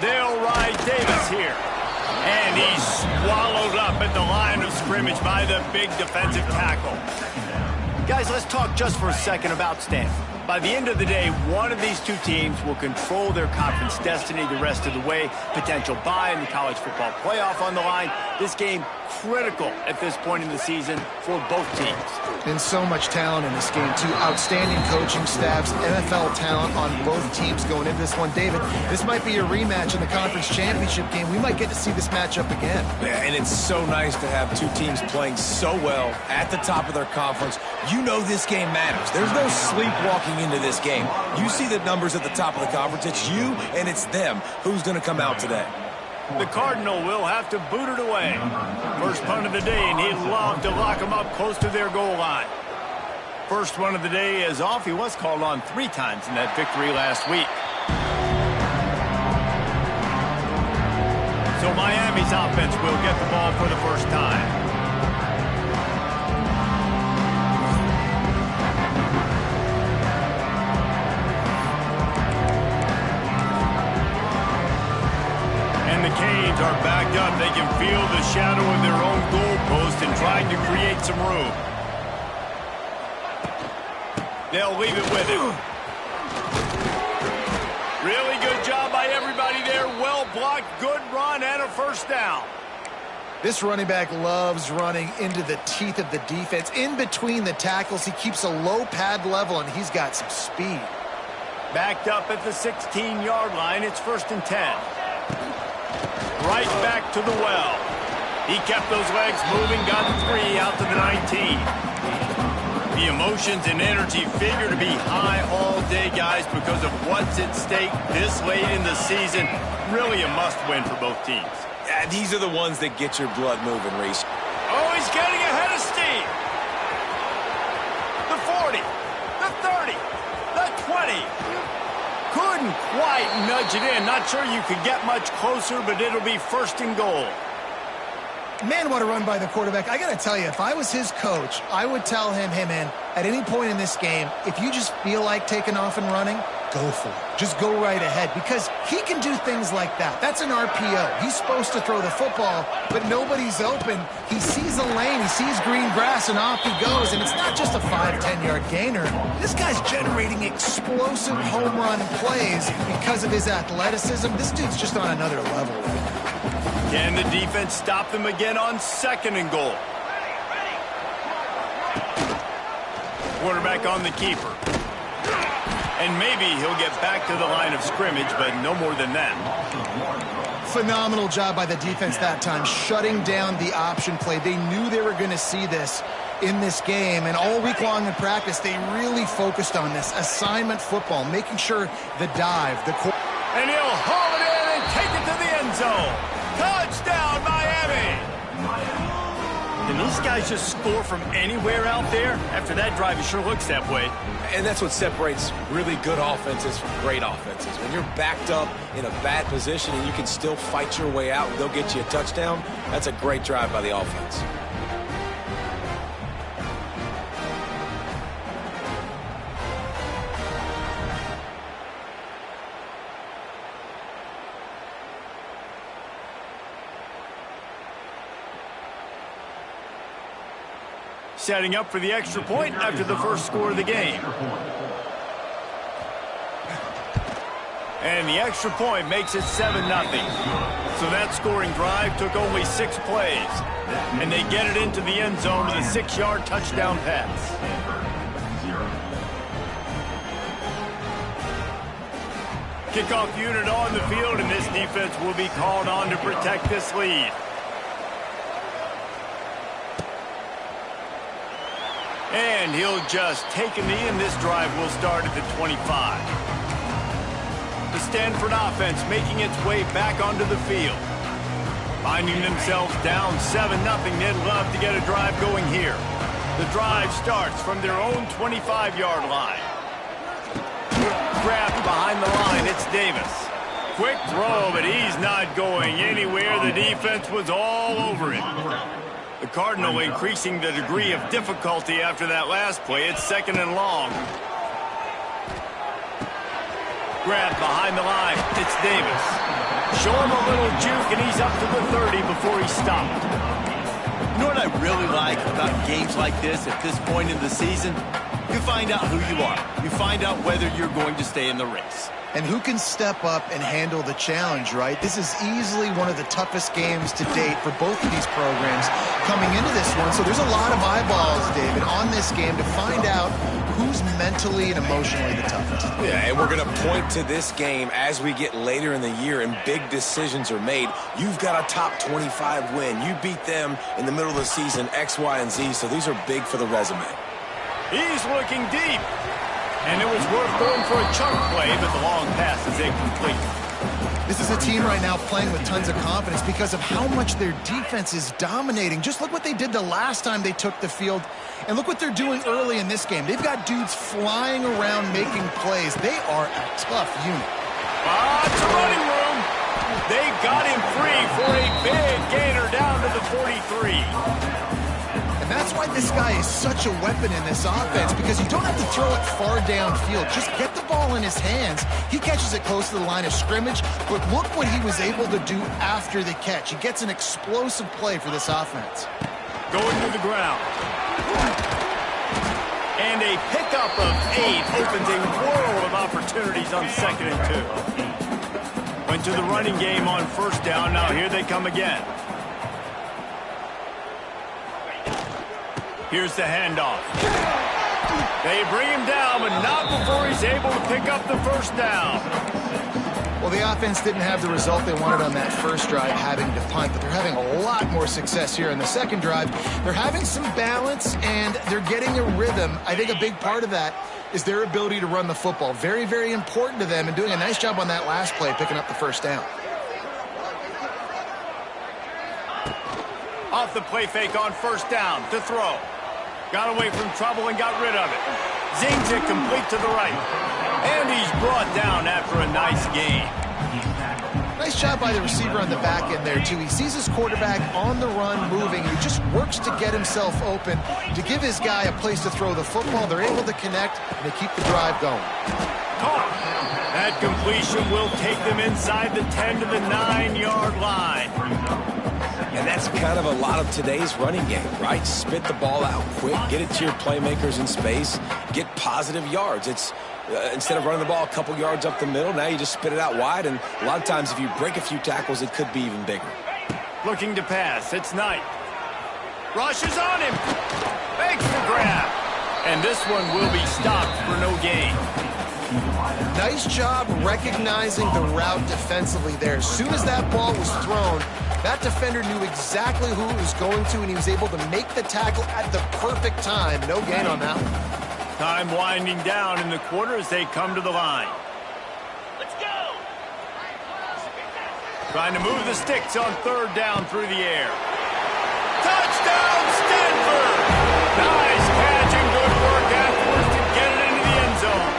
They'll ride Davis here. And he's swallowed up at the line of scrimmage by the big defensive tackle. Guys, let's talk just for a second about Stanford. By the end of the day, one of these two teams will control their conference destiny the rest of the way. Potential bye in the college football playoff on the line. This game critical at this point in the season for both teams. And so much talent in this game, too. Outstanding coaching staffs, NFL talent on both teams going into this one. David, this might be a rematch in the conference championship game. We might get to see this matchup again. Yeah, and it's so nice to have two teams playing so well at the top of their conference. You know this game matters. There's no sleepwalking into this game. You see the numbers at the top of the conference. It's you and it's them. Who's going to come out today? The Cardinal will have to boot it away. First punt of the day, and he'd love to lock them up close to their goal line. First run of the day is off. He was called on 3 times in that victory last week. So Miami's offense will get the ball for the first time. The Canes are backed up. They can feel the shadow of their own goalpost and trying to create some room. They'll leave it with him. Really good job by everybody there. Well blocked, good run, and a first down. This running back loves running into the teeth of the defense. In between the tackles, he keeps a low pad level, and he's got some speed. Backed up at the 16-yard line. It's 1st and 10. Right back to the well. He kept those legs moving, got 3 out to the 19. The emotions and energy figure to be high all day, guys, because of what's at stake this late in the season. Really a must-win for both teams. Yeah, these are the ones that get your blood moving, Reese. Oh, he's getting ahead of steam. The 40, the 30, the 20. Couldn't quite nudge it in. Not sure you could get much closer, but it'll be 1st and goal. Man, what a run by the quarterback. I got to tell you, if I was his coach, I would tell him, hey, man, at any point in this game, if you just feel like taking off and running, go for it. Just go right ahead because he can do things like that. That's an RPO. He's supposed to throw the football, but nobody's open. He sees a lane, he sees green grass, and off he goes. And it's not just a 5-10 yard gainer. This guy's generating explosive home run plays because of his athleticism. This dude's just on another level. Can the defense stop them again on 2nd and goal? Quarterback on the keeper. And maybe he'll get back to the line of scrimmage, but no more than that. Phenomenal job by the defense that time, shutting down the option play. They knew they were going to see this in this game, and all week long in practice, they really focused on this assignment football, making sure the dive, and he'll haul it in and take it to the end zone. Touchdown, Miami! Can these guys just score from anywhere out there? After that drive, it sure looks that way. And that's what separates really good offenses from great offenses. When you're backed up in a bad position and you can still fight your way out and they'll get you a touchdown, that's a great drive by the offense. Setting up for the extra point after the first score of the game. And the extra point makes it 7-0. So that scoring drive took only 6 plays. And they get it into the end zone with a 6-yard touchdown pass. Kickoff unit on the field, and this defense will be called on to protect this lead. And he'll just take a knee, and this drive will start at the 25. The Stanford offense making its way back onto the field. Finding themselves down 7-0, they'd love to get a drive going here. The drive starts from their own 25-yard line. Grabbed behind the line, it's Davis. Quick throw, but he's not going anywhere. The defense was all over him. The Cardinal increasing the degree of difficulty after that last play. It's 2nd and long. Grab behind the line. It's Davis. Show him a little juke, and he's up to the 30 before he stopped. You know what I really like about games like this at this point in the season? You find out who you are. You find out whether you're going to stay in the race. And who can step up and handle the challenge, right? This is easily one of the toughest games to date for both of these programs coming into this one. So there's a lot of eyeballs, David, on this game to find out who's mentally and emotionally the toughest. Yeah, and we're going to point to this game as we get later in the year and big decisions are made. You've got a top 25 win. You beat them in the middle of the season, X, Y, and Z, so these are big for the resume. He's looking deep. And it was worth going for a chunk play, but the long pass is incomplete. This is a team right now playing with tons of confidence because of how much their defense is dominating. Just look what they did the last time they took the field, and look what they're doing early in this game. They've got dudes flying around making plays. They are a tough unit. It's a running room. They got him free for a big gainer down to the 43. And that's why this guy is such a weapon in this offense, because you don't have to throw it far downfield. Just get the ball in his hands. He catches it close to the line of scrimmage, but look what he was able to do after the catch. He gets an explosive play for this offense. Going to the ground. And a pickup of 8 opens a world of opportunities on 2nd and 2. Went to the running game on 1st down. Now here they come again. Here's the handoff. They bring him down, but not before he's able to pick up the 1st down. Well, the offense didn't have the result they wanted on that first drive, having to punt, but they're having a lot more success here in the second drive. They're having some balance, and they're getting a rhythm. I think a big part of that is their ability to run the football. Very, very important to them, and doing a nice job on that last play, picking up the 1st down. Off the play fake on 1st down to throw. Got away from trouble and got rid of it. Zings it complete to the right. And he's brought down after a nice gain. Nice job by the receiver on the back end there, too. He sees his quarterback on the run moving, and he just works to get himself open to give his guy a place to throw the football. They're able to connect, and they keep the drive going. Caught. That completion will take them inside the 10 to the 9-yard line. And that's kind of a lot of today's running game, right? Spit the ball out quick, get it to your playmakers in space, get positive yards. It's instead of running the ball a couple yards up the middle, now you just spit it out wide, and a lot of times if you break a few tackles, it could be even bigger. Looking to pass, it's Knight. Rushes on him. Makes the grab. And this one will be stopped for no gain. Nice job recognizing the route defensively there. As soon as that ball was thrown, that defender knew exactly who it was going to, and he was able to make the tackle at the perfect time. No gain on that one. Time winding down in the quarter as they come to the line. Let's go! Trying to move the sticks on third down through the air. Touchdown, Stanford! Nice catch and good work afterwards to get it into the end zone.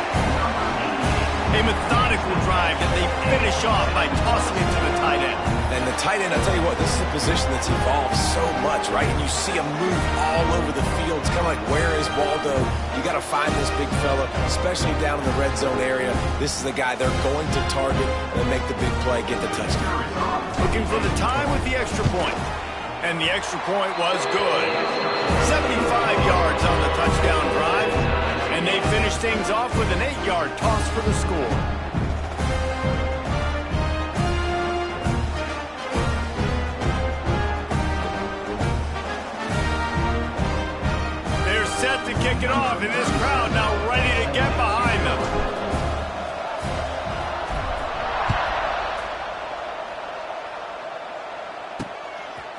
A methodical drive that they finish off by tossing it to the tight end. And the tight end, I'll tell you what, this is a position that's evolved so much, right? And you see him move all over the field. It's kind of like, where is Waldo? You got to find this big fella, especially down in the red zone area. This is the guy they're going to target and make the big play, get the touchdown. Looking for the time with the extra point. And the extra point was good. 75 yards on the touchdown drive. And they finish things off with an 8-yard toss for the score. They're set to kick it off, and this crowd now ready to get behind them.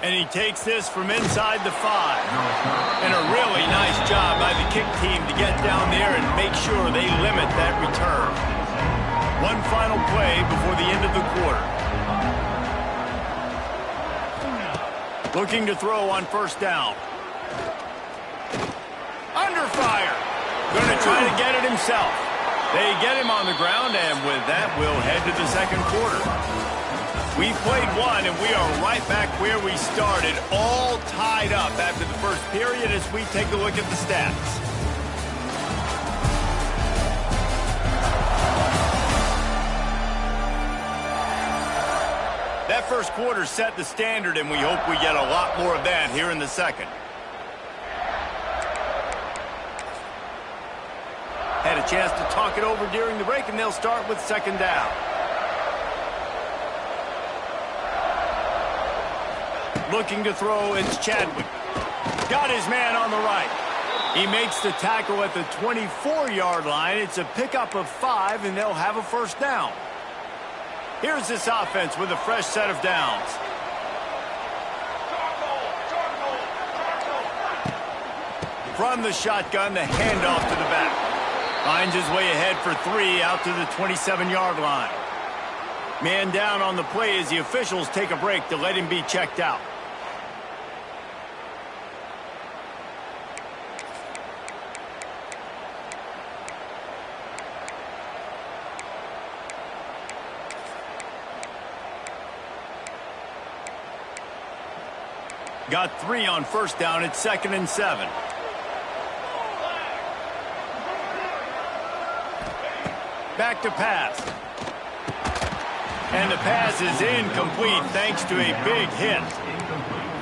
And he takes this from inside the 5. And a really nice job by the kick team to get down there and make sure they limit that return. One final play before the end of the quarter. Looking to throw on first down. Under fire. Going to try to get it himself. They get him on the ground, and with that, we'll head to the second quarter. We played one, and we are right back where we started, all tied up after the first period as we take a look at the stats. That first quarter set the standard, and we hope we get a lot more of that here in the second. Had a chance to talk it over during the break, and they'll start with second down. Looking to throw, it's Chadwick. Got his man on the right. He makes the tackle at the 24-yard line. It's a pickup of 5, and they'll have a first down. Here's this offense with a fresh set of downs. From the shotgun, the handoff to the back. Finds his way ahead for 3 out to the 27-yard line. Man down on the play as the officials take a break to let him be checked out. Got 3 on first down. It's 2nd and 7. Back to pass. And the pass is incomplete thanks to a big hit.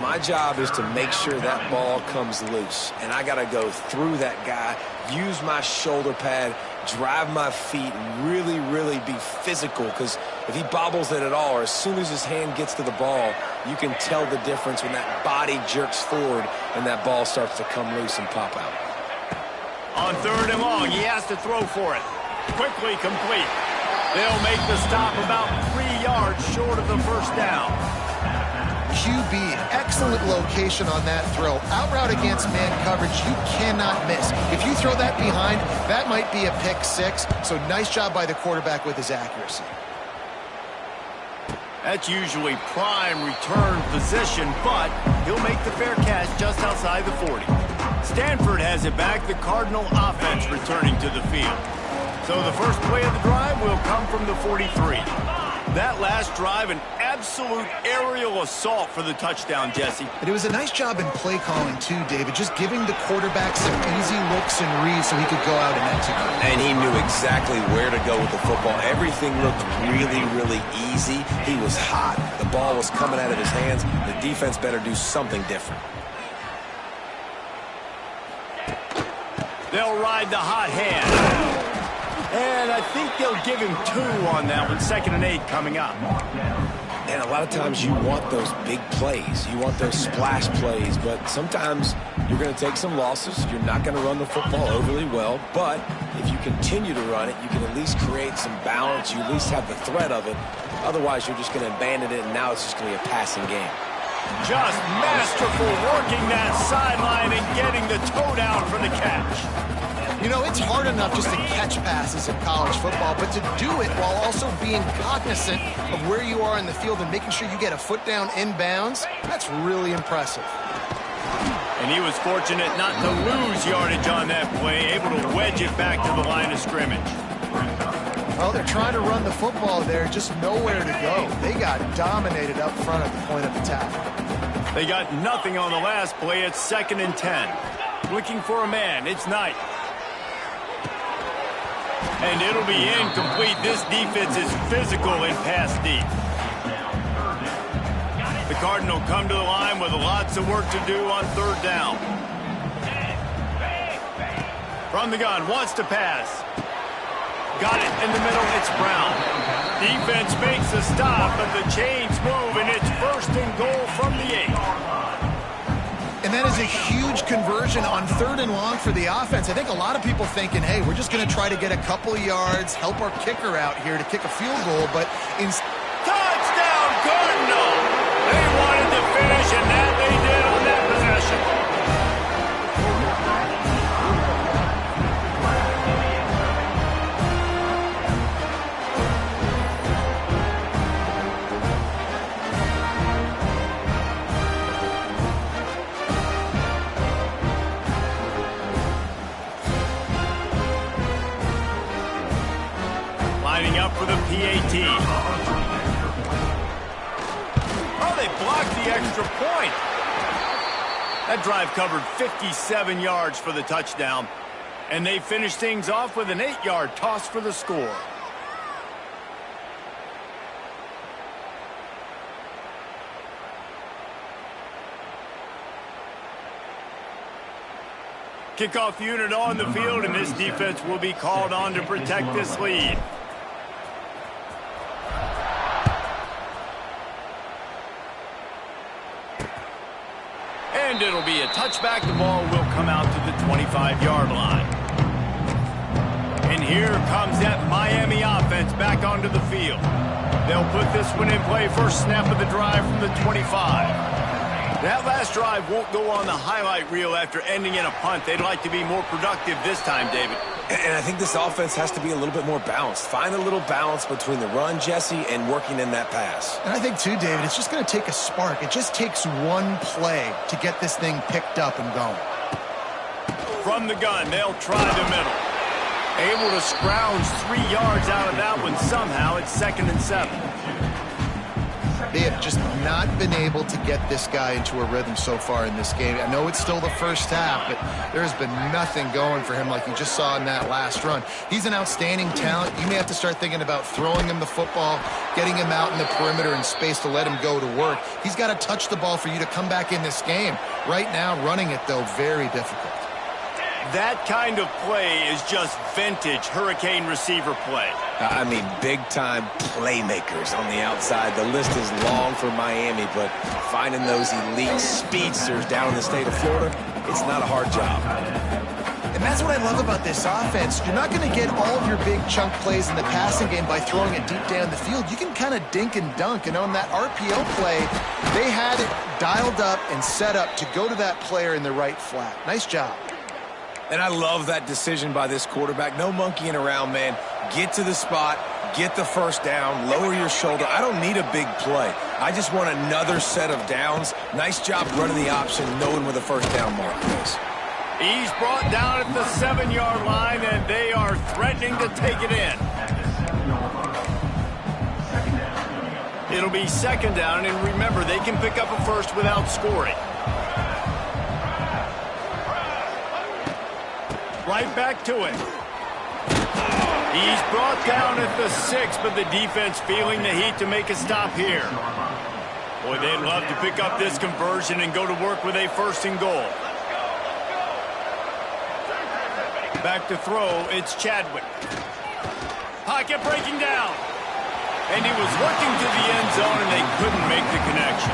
My job is to make sure that ball comes loose. And I got to go through that guy, use my shoulder pad, drive my feet, and really, really be physical. Because if he bobbles it at all, or as soon as his hand gets to the ball, you can tell the difference when that body jerks forward and that ball starts to come loose and pop out. On 3rd and long, he has to throw for it. Quickly complete. They'll make the stop about 3 yards short of the first down. QB, excellent location on that throw. Out route against man coverage, you cannot miss. If you throw that behind, that might be a pick 6. So nice job by the quarterback with his accuracy. That's usually prime return position, but he'll make the fair catch just outside the 40. Stanford has it back, the Cardinal offense returning to the field. So the first play of the drive will come from the 43. That last drive, an absolute aerial assault for the touchdown, Jesse. But it was a nice job in play calling, too, David, just giving the quarterback some easy looks and reads so he could go out and execute. And he knew exactly where to go with the football. Everything looked really, really easy. He was hot. The ball was coming out of his hands. The defense better do something different. They'll ride the hot hand. And I think they'll give him 2 on that one. 2nd and 8 coming up. And a lot of times you want those big plays. You want those splash plays. But sometimes you're going to take some losses. You're not going to run the football overly well. But if you continue to run it, you can at least create some balance. You at least have the threat of it. Otherwise, you're just going to abandon it, and now it's just going to be a passing game. Just masterful working that sideline and getting the toe down for the catch. You know, it's hard enough just to catch passes in college football, but to do it while also being cognizant of where you are in the field and making sure you get a foot down inbounds, that's really impressive. And he was fortunate not to lose yardage on that play, able to wedge it back to the line of scrimmage. Well, they're trying to run the football there, just nowhere to go. They got dominated up front at the point of attack. They got nothing on the last play. It's 2nd and 10. Looking for a man. It's Knight. And it'll be incomplete. This defense is physical and pass deep. The Cardinal come to the line with lots of work to do on 3rd down. From the gun, wants to pass. Got it in the middle, it's Brown. Defense makes a stop, but the chains move, and it's 1st and goal from the 8. And that is a huge conversion on 3rd and long for the offense. I think a lot of people thinking, hey, we're just going to try to get a couple of yards, help our kicker out here to kick a field goal, but touchdown, Cardinal! They wanted to finish, and that they did on that possession. Lining up for the PAT. Oh, they blocked the extra point. That drive covered 57 yards for the touchdown. And they finished things off with an 8-yard toss for the score. Kickoff unit on the field, and this defense will be called on to protect this lead. And it'll be a touchback. The ball will come out to the 25-yard line. And here comes that Miami offense back onto the field. They'll put this one in play. First snap of the drive from the 25. That last drive won't go on the highlight reel after ending in a punt. They'd like to be more productive this time, David. And I think this offense has to be a little bit more balanced. Find a little balance between the run, Jesse, and working in that pass. And I think, too, David, it's just going to take a spark. It just takes one play to get this thing picked up and going. From the gun, they'll try the middle. Able to scrounge 3 yards out of that one somehow. It's 2nd and 7. They have just not been able to get this guy into a rhythm so far in this game. I know it's still the first half, but there has been nothing going for him like you just saw in that last run. He's an outstanding talent. You may have to start thinking about throwing him the football, getting him out in the perimeter in space to let him go to work. He's got to touch the ball for you to come back in this game. Right now, running it, though, very difficult. That kind of play is just vintage Hurricane receiver play. I mean, big-time playmakers on the outside. The list is long for Miami, but finding those elite speedsters down in the state of Florida, it's not a hard job. And that's what I love about this offense. You're not going to get all of your big chunk plays in the passing game by throwing it deep down the field. You can kind of dink and dunk. And on that RPO play, they had it dialed up and set up to go to that player in the right flat. Nice job. And I love that decision by this quarterback. No monkeying around, man. Get to the spot, get the first down, lower your shoulder. I don't need a big play. I just want another set of downs. Nice job running the option, knowing where the first down mark is. He's brought down at the 7-yard line, and they are threatening to take it in. It'll be second down, and remember, they can pick up a first without scoring. Right back to it. He's brought down at the 6, but the defense feeling the heat to make a stop here. Boy, they'd love to pick up this conversion and go to work with a first and goal. Back to throw, it's Chadwick. Pocket breaking down. And he was looking to the end zone, and they couldn't make the connection.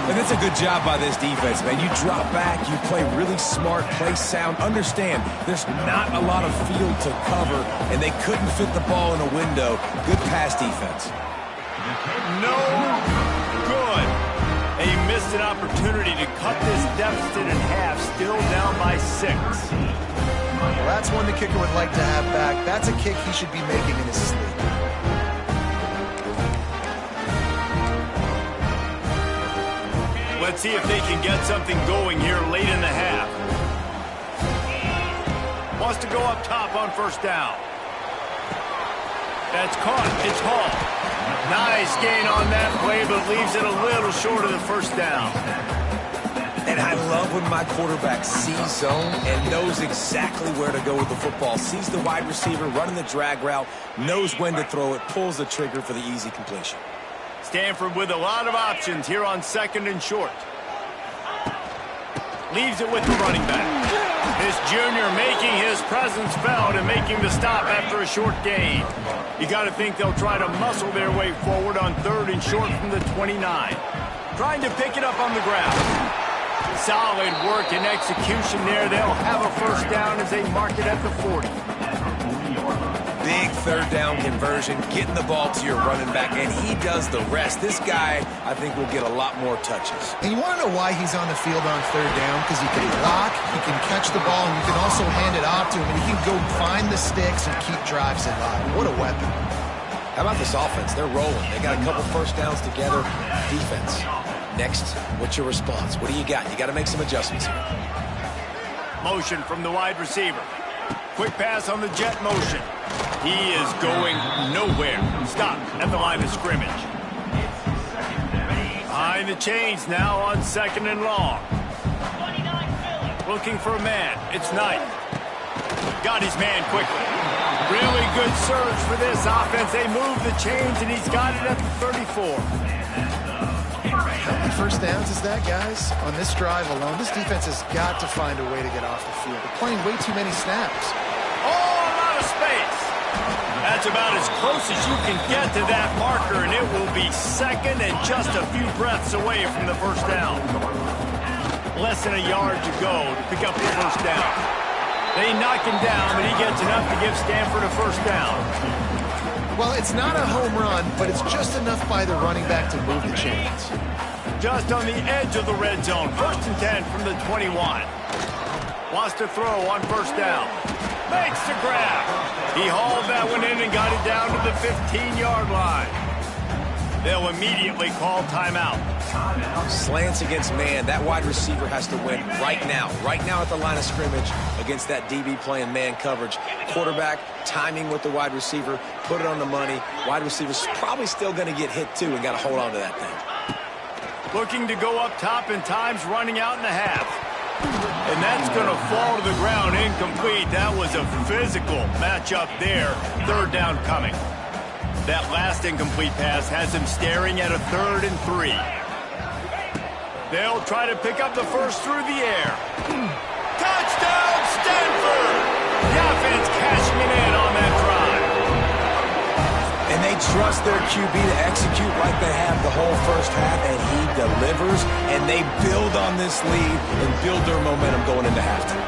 And that's a good job by this defense, man. You drop back, you play really smart, play sound. Understand, there's not a lot of field to cover, and they couldn't fit the ball in a window. Good pass defense. No good. He missed an opportunity to cut this deficit in half, still down by 6. Well, that's one the kicker would like to have back. That's a kick he should be making in his sleep. Let's see if they can get something going here late in the half. Wants to go up top on first down. That's caught. It's Hall. Nice gain on that play, but leaves it a little short of the first down. And I love when my quarterback sees zone and knows exactly where to go with the football. Sees the wide receiver running the drag route, knows when to throw it, pulls the trigger for the easy completion. Stanford with a lot of options here on second and short. Leaves it with the running back. This junior making his presence felt and making the stop after a short gain. You got to think they'll try to muscle their way forward on third and short from the 29. Trying to pick it up on the ground. Solid work and execution there. They'll have a first down as they mark it at the 40. Big third down conversion, getting the ball to your running back, and he does the rest. This guy, I think, will get a lot more touches. And you want to know why he's on the field on third down? Because he can block, he can catch the ball, and you can also hand it off to him, and he can go find the sticks and keep drives alive. What a weapon. How about this offense? They're rolling. They got a couple first downs together. Defense. Next, what's your response? What do you got? You got to make some adjustments here. Motion from the wide receiver. Quick pass on the jet motion. He is going nowhere. Stop at the line of scrimmage. Behind the chains now on second and long. Looking for a man. It's Knight. Got his man quickly. Really good surge for this offense. They move the chains, and he's got it at the 34. How many first downs is that, guys? On this drive alone, this defense has got to find a way to get off the field. They're playing way too many snaps. Oh, a lot of space. That's about as close as you can get to that marker, and it will be second and just a few breaths away from the first down. Less than a yard to go to pick up the first down. They knock him down, but he gets enough to give Stanford a first down. Well, it's not a home run, but it's just enough by the running back to move the chains. Just on the edge of the red zone. First and 10 from the 21. Wants to throw on first down. Makes the grab. He hauled that one in and got it down to the 15-yard line. They'll immediately call timeout. Slants against man. That wide receiver has to win right now. Right now at the line of scrimmage against that DB playing man coverage. Quarterback timing with the wide receiver. Put it on the money. Wide receiver's probably still going to get hit too and got to hold on to that thing. Looking to go up top and time's running out in the half. And that's going to fall to the ground incomplete. That was a physical matchup there. Third down coming. That last incomplete pass has him staring at a 3rd and 3. They'll try to pick up the first through the air. Touchdown, Stanford! The offense cashing it in on that drive. And they trust their QB to execute like they have the whole first half, and he delivers, and they build on this lead and build their momentum going into halftime.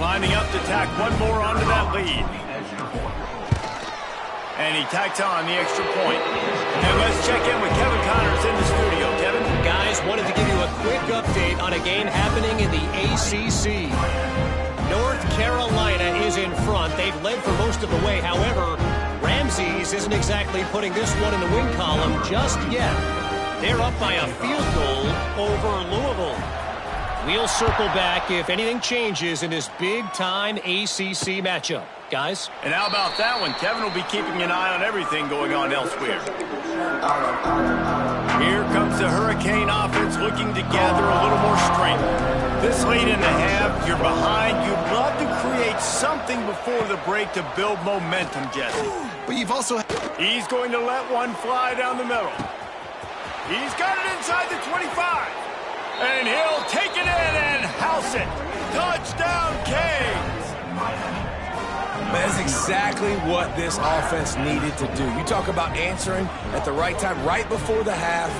Lining up to tack one more onto that lead. And he tacks on the extra point. And let's check in with Kevin Connors in the studio. Kevin? Guys, wanted to give you a quick update on a game happening in the ACC. North Carolina is in front. They've led for most of the way. However, Ramses isn't exactly putting this one in the win column just yet. They're up by a field goal over Louisville. We'll circle back if anything changes in this big-time ACC matchup. Guys? And how about that one? Kevin will be keeping an eye on everything going on elsewhere. Here comes the Hurricane offense looking to gather a little more strength. This late in the half, you're behind. You'd love to create something before the break to build momentum, Jesse. But you've also... He's going to let one fly down the middle. He's got it inside the 25. And he'll take it in and house it. Touchdown, Canes! That's exactly what this offense needed to do. You talk about answering at the right time, right before the half,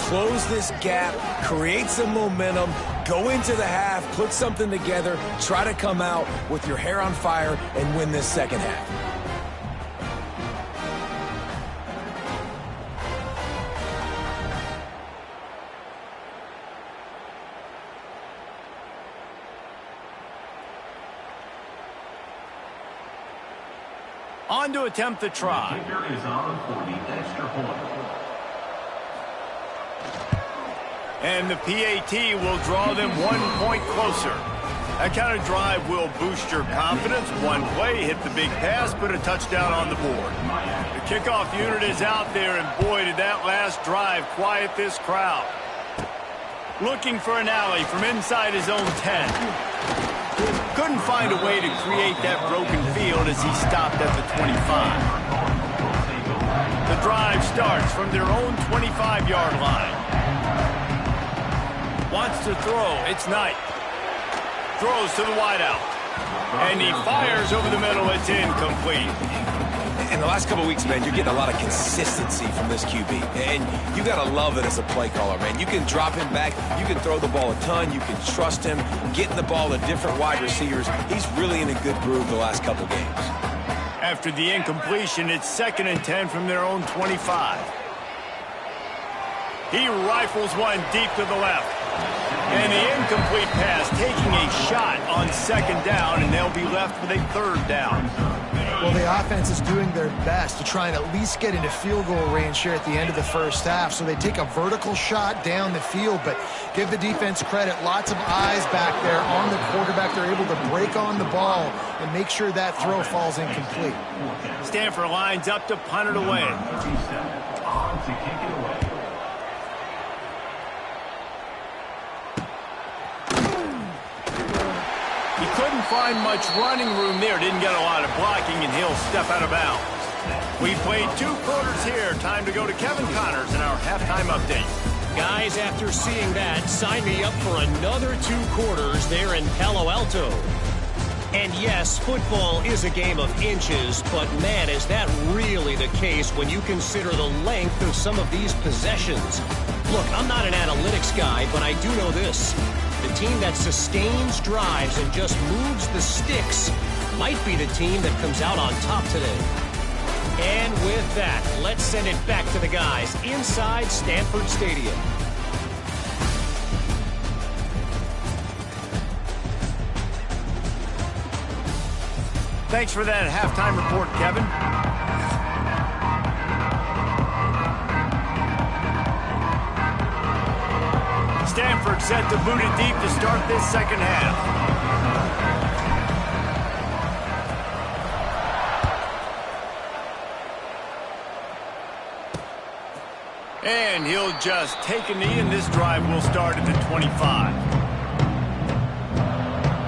close this gap, create some momentum, go into the half, put something together, try to come out with your hair on fire and win this second half. On to attempt the try. Kicker is on for the extra point. And the PAT will draw them 1 point closer. That kind of drive will boost your confidence. One play, hit the big pass, put a touchdown on the board. The kickoff unit is out there, and boy, did that last drive quiet this crowd. Looking for an alley from inside his own 10. Couldn't find a way to create that broken field as he stopped at the 25. The drive starts from their own 25-yard line. Wants to throw. It's Knight. Throws to the wideout. And he fires over the middle. It's incomplete. In the last couple of weeks, man, you're getting a lot of consistency from this QB. And you got to love it as a play caller, man. You can drop him back. You can throw the ball a ton. You can trust him, getting the ball to different wide receivers. He's really in a good groove the last couple games. After the incompletion, it's 2nd and 10 from their own 25. He rifles one deep to the left. And the incomplete pass taking a shot on 2nd down, and they'll be left with a 3rd down. Well, the offense is doing their best to try and at least get into field goal range here at the end of the first half. So they take a vertical shot down the field, but give the defense credit. Lots of eyes back there on the quarterback. They're able to break on the ball and make sure that throw falls incomplete. Stanford lines up to punt it away. On to kick it away. He couldn't find much running room there. Didn't get a lot of blocking, and he'll step out of bounds. We played 2 quarters here. Time to go to Kevin Connors in our halftime update. Guys, after seeing that, sign me up for another 2 quarters there in Palo Alto. And yes, football is a game of inches, but man, is that really the case when you consider the length of some of these possessions. Look, I'm not an analytics guy, but I do know this. The team that sustains drives and just moves the sticks might be the team that comes out on top today. And with that, let's send it back to the guys inside Stanford Stadium. Thanks for that halftime report, Kevin. Stanford set to boot it deep to start this second half. And he'll just take a knee, and this drive will start at the 25.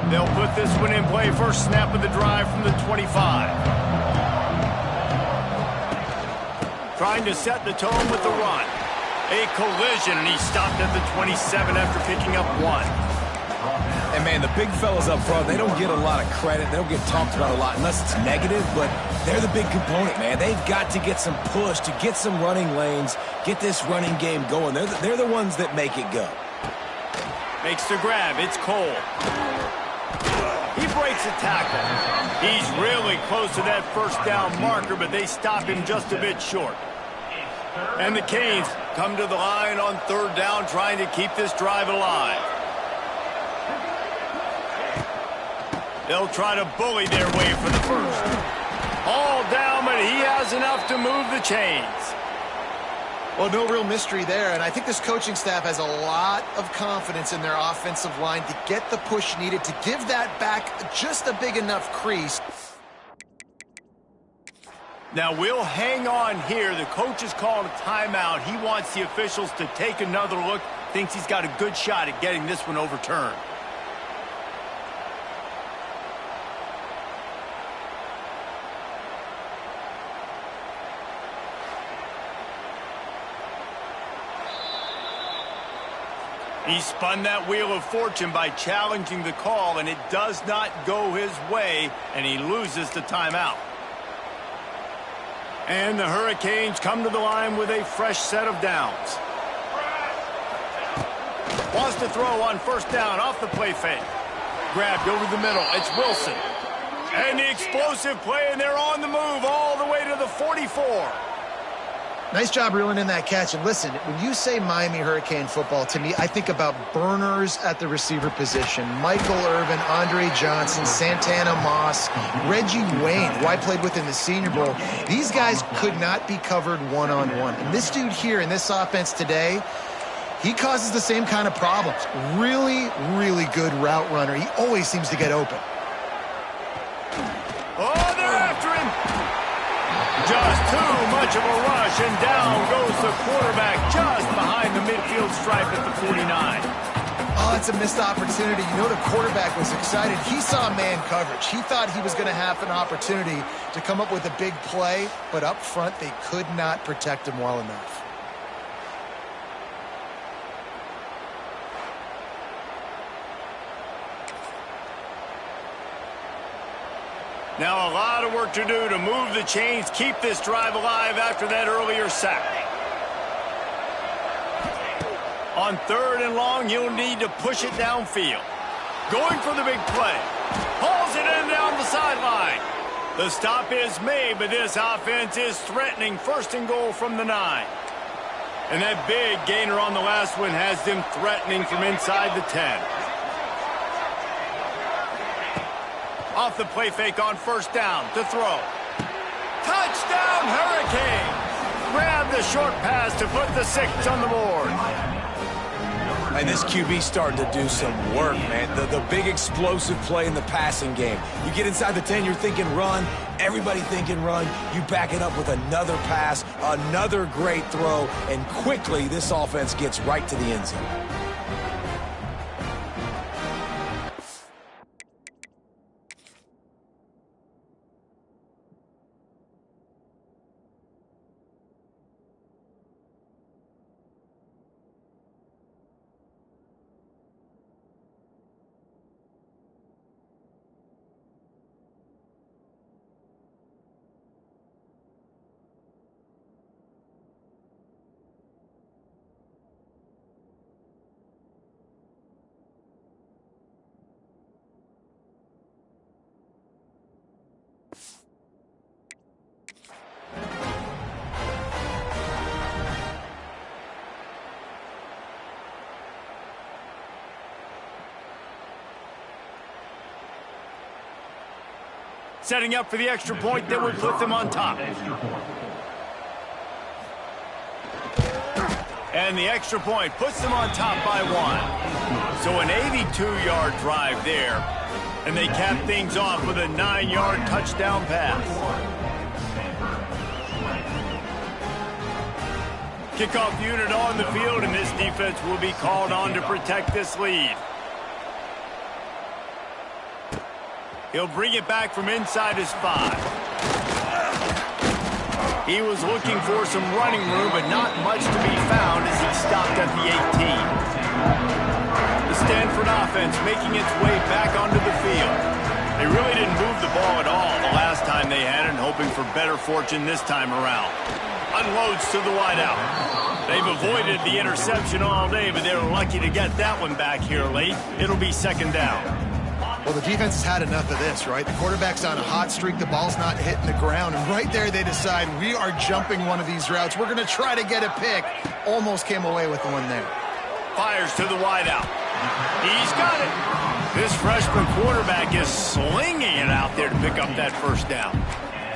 They'll put this one in play. First snap of the drive from the 25. Trying to set the tone with the run. A collision, and he stopped at the 27 after picking up 1. And, man, the big fellas up front, they don't get a lot of credit. They don't get talked about a lot unless it's negative, but they're the big component, man. They've got to get some push, to get some running lanes, get this running game going. They're the ones that make it go. Makes the grab. It's Cole. He breaks a tackle. He's really close to that first down marker, but they stop him just a bit short. And the Canes come to the line on 3rd down, trying to keep this drive alive. They'll try to bully their way for the first. All down, but he has enough to move the chains. Well, no real mystery there, and I think this coaching staff has a lot of confidence in their offensive line to get the push needed to give that back just a big enough crease. Now we'll hang on here. The coach has called a timeout. He wants the officials to take another look. Thinks he's got a good shot at getting this one overturned. He spun that wheel of fortune by challenging the call, and it does not go his way, and he loses the timeout. And the Hurricanes come to the line with a fresh set of downs. Wants to throw on first down off the play fake. Grabbed over the middle. It's Wilson. And the explosive play, and they're on the move all the way to the 44. Nice job reeling in that catch. And listen, when you say Miami Hurricane football, to me, I think about burners at the receiver position. Michael Irvin, Andre Johnson, Santana Moss, Reggie Wayne, who I played with in the Senior Bowl. These guys could not be covered one-on-one. And this dude here in this offense today, he causes the same kind of problems. Really, really good route runner. He always seems to get open. Oh, they're after him. Just too much of a rush, and down goes the quarterback just behind the midfield stripe at the 49. Oh, it's a missed opportunity. You know the quarterback was excited. He saw man coverage. He thought he was going to have an opportunity to come up with a big play, but up front they could not protect him well enough. Now a lot of work to do to move the chains, keep this drive alive after that earlier sack. On 3rd and long, you'll need to push it downfield. Going for the big play. Hauls it in down the sideline. The stop is made, but this offense is threatening 1st and goal from the 9. And that big gainer on the last one has them threatening from inside the 10. Off the play fake on 1st down to throw. Touchdown, Hurricane! Grab the short pass to put the 6 on the board. And this QB starting to do some work, man. The big explosive play in the passing game. You get inside the 10, you're thinking run. Everybody thinking run. You back it up with another pass, another great throw, and quickly this offense gets right to the end zone. Setting up for the extra point that would put them on top. And the extra point puts them on top by 1. So an 82-yard drive there. And they cap things off with a 9-yard touchdown pass. Kickoff unit on the field, and this defense will be called on to protect this lead. He'll bring it back from inside his 5. He was looking for some running room, but not much to be found as he stopped at the 18. The Stanford offense making its way back onto the field. They really didn't move the ball at all the last time they had it, and hoping for better fortune this time around. Unloads to the wideout. They've avoided the interception all day, but they were lucky to get that one back here late. It'll be 2nd down. Well, the defense has had enough of this, right? The quarterback's on a hot streak. The ball's not hitting the ground. And right there, they decide, we are jumping one of these routes. We're going to try to get a pick. Almost came away with the one there. Fires to the wideout. He's got it. This freshman quarterback is slinging it out there to pick up that 1st down.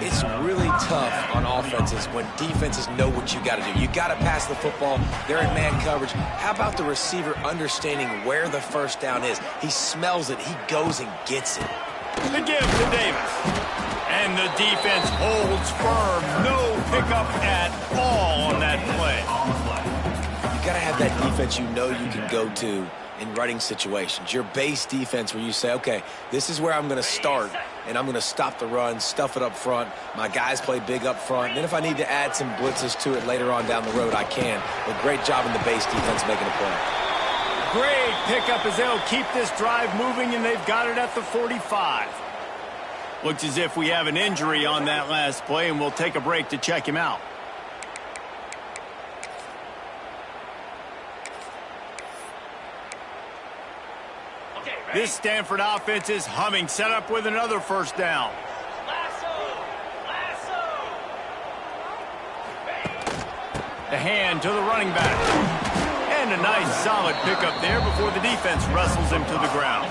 It's really tough on offenses when defenses know what you got to do. You got to pass the football. They're in man coverage. How about the receiver understanding where the first down is? He smells it. He goes and gets it. The give to Davis. And the defense holds firm. No pickup at all on that play. You got to have that defense you know you can go to in running situations. Your base defense where you say, okay, this is where I'm going to start, and I'm going to stop the run, stuff it up front. My guys play big up front. And then if I need to add some blitzes to it later on down the road, I can. But great job in the base defense making a play. Great pickup as they'll keep this drive moving, and they've got it at the 45. Looks as if we have an injury on that last play, and we'll take a break to check him out. This Stanford offense is humming, set up with another first down. The hand to the running back. And a nice solid pickup there before the defense wrestles him to the ground.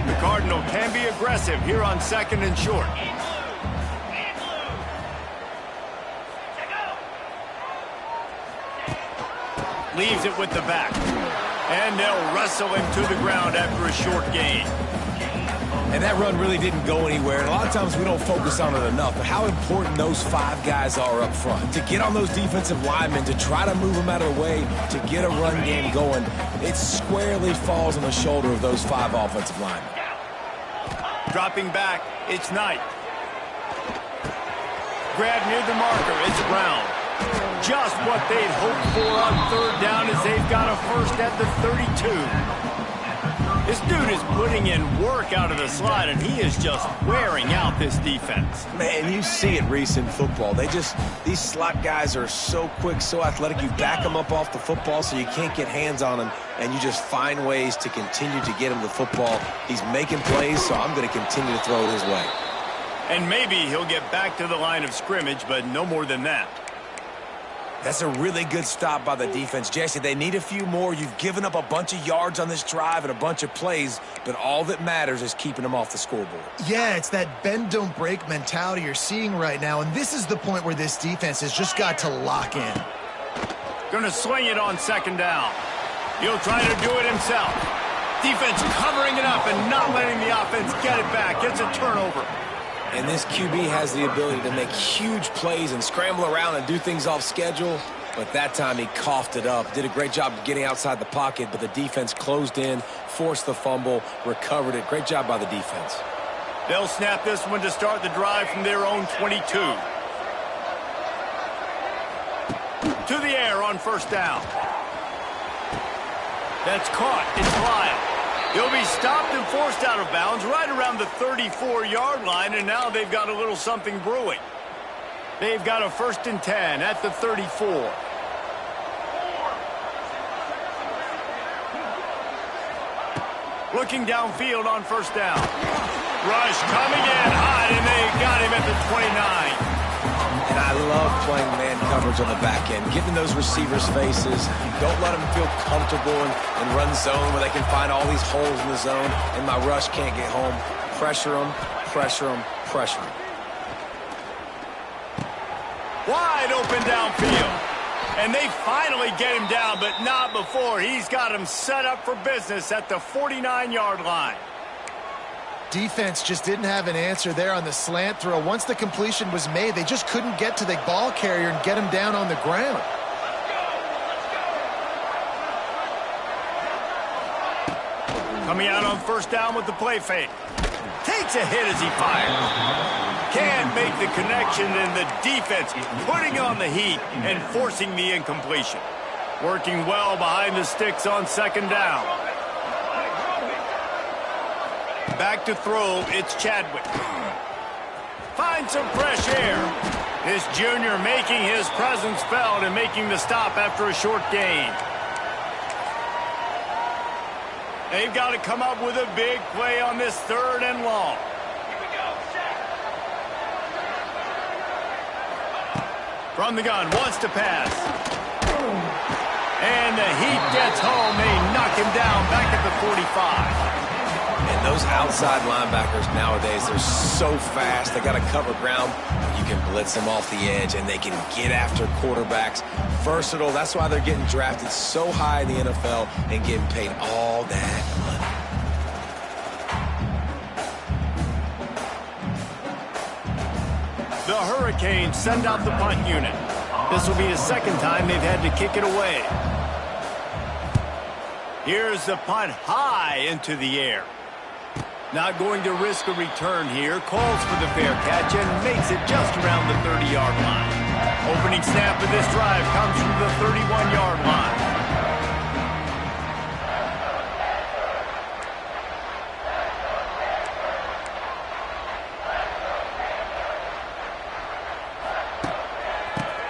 The Cardinal can be aggressive here on 2nd and short. Leaves it with the back. And they'll wrestle him to the ground after a short gain. And that run really didn't go anywhere. And a lot of times we don't focus on it enough. But how important those 5 guys are up front. To get on those defensive linemen, to try to move them out of the way, to get a run game going, it squarely falls on the shoulder of those 5 offensive linemen. Dropping back, it's Knight. Grab near the marker, it's Brown. Just what they'd hoped for on 3rd down as they've got a first at the 32. This dude is putting in work out of the slot, and he is just wearing out this defense. Man, you see it, Reese, in football. These slot guys are so quick, so athletic. You back them up off the football so you can't get hands on them, and you just find ways to continue to get him the football. He's making plays, so I'm going to continue to throw it his way. And maybe he'll get back to the line of scrimmage, but no more than that. That's a really good stop by the defense. Jesse, they need a few more. You've given up a bunch of yards on this drive and a bunch of plays, but all that matters is keeping them off the scoreboard. Yeah, it's that bend, don't break mentality you're seeing right now, and this is the point where this defense has just got to lock in. Gonna swing it on 2nd down. He'll try to do it himself. Defense covering it up and not letting the offense get it back. Gets a turnover. And this QB has the ability to make huge plays and scramble around and do things off schedule. But that time he coughed it up. Did a great job of getting outside the pocket, but the defense closed in, forced the fumble, recovered it. Great job by the defense. They'll snap this one to start the drive from their own 22. To the air on 1st down. That's caught. It's Lyle. He'll be stopped and forced out of bounds right around the 34-yard line, and now they've got a little something brewing. They've got a 1st and 10 at the 34. Looking downfield on 1st down. Rush coming in hot, and they got him at the 29. And I love playing man coverage on the back end, getting those receivers' faces. Don't let them feel comfortable in run zone where they can find all these holes in the zone, and my rush can't get home. Pressure them, pressure them, pressure them. Wide open downfield. And they finally get him down, but not before. He's got him set up for business at the 49-yard line. Defense just didn't have an answer there on the slant throw. Once the completion was made, they just couldn't get to the ball carrier and get him down on the ground. Coming out on 1st down with the play fake. Takes a hit as he fires. Can't make the connection, and the defense putting on the heat and forcing the incompletion. Working well behind the sticks on 2nd down. Back to throw, it's Chadwick. Finds some fresh air. This junior making his presence felt and making the stop after a short gain. They've got to come up with a big play on this 3rd and long. From the gun, wants to pass. And the heat gets home. They knock him down back at the 45. And And those outside linebackers nowadays, they're so fast. They got to cover ground. You can blitz them off the edge, and they can get after quarterbacks. Versatile. That's why they're getting drafted so high in the NFL and getting paid all that money. The Hurricanes send out the punt unit. This will be the second time they've had to kick it away. Here's the punt high into the air. Not going to risk a return here. Calls for the fair catch and makes it just around the 30-yard line. Opening snap of this drive comes from the 31-yard line.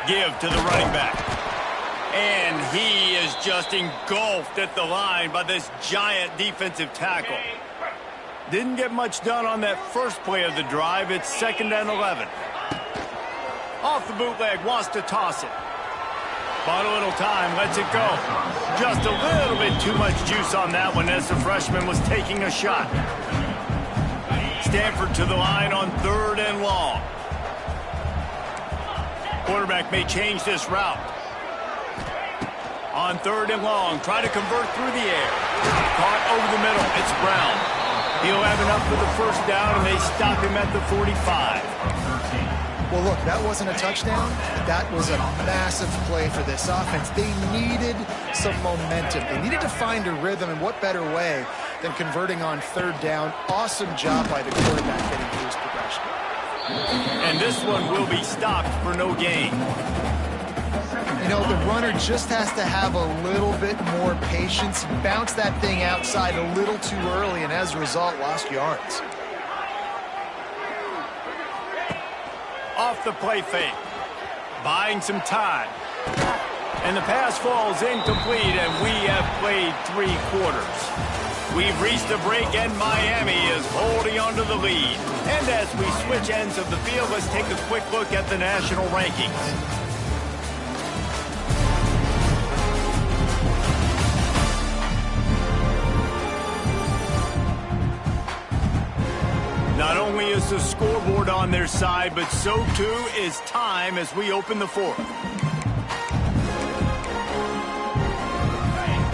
Give to the running back. And he is just engulfed at the line by this giant defensive tackle. Didn't get much done on that first play of the drive. It's 2nd and 11. Off the bootleg, wants to toss it. Bought a little time, lets it go. Just a little bit too much juice on that one as the freshman was taking a shot. Stanford to the line on 3rd and long. Quarterback may change this route. On 3rd and long, try to convert through the air. Caught over the middle, it's Brown. He'll have enough for the first down, and they stop him at the 45. Well, look, that wasn't a touchdown. That was a massive play for this offense. They needed some momentum. They needed to find a rhythm, and what better way than converting on 3rd down. Awesome job by the quarterback getting through his progression. And this one will be stopped for no gain. You know, the runner just has to have a little bit more patience. He bounced that thing outside a little too early, and as a result, lost yards. Off the play fake. Buying some time. And the pass falls incomplete, and we have played 3 quarters. We've reached a break, and Miami is holding on to the lead. And as we switch ends of the field, let's take a quick look at the national rankings. Not only is the scoreboard on their side, but so too is time as we open the 4th.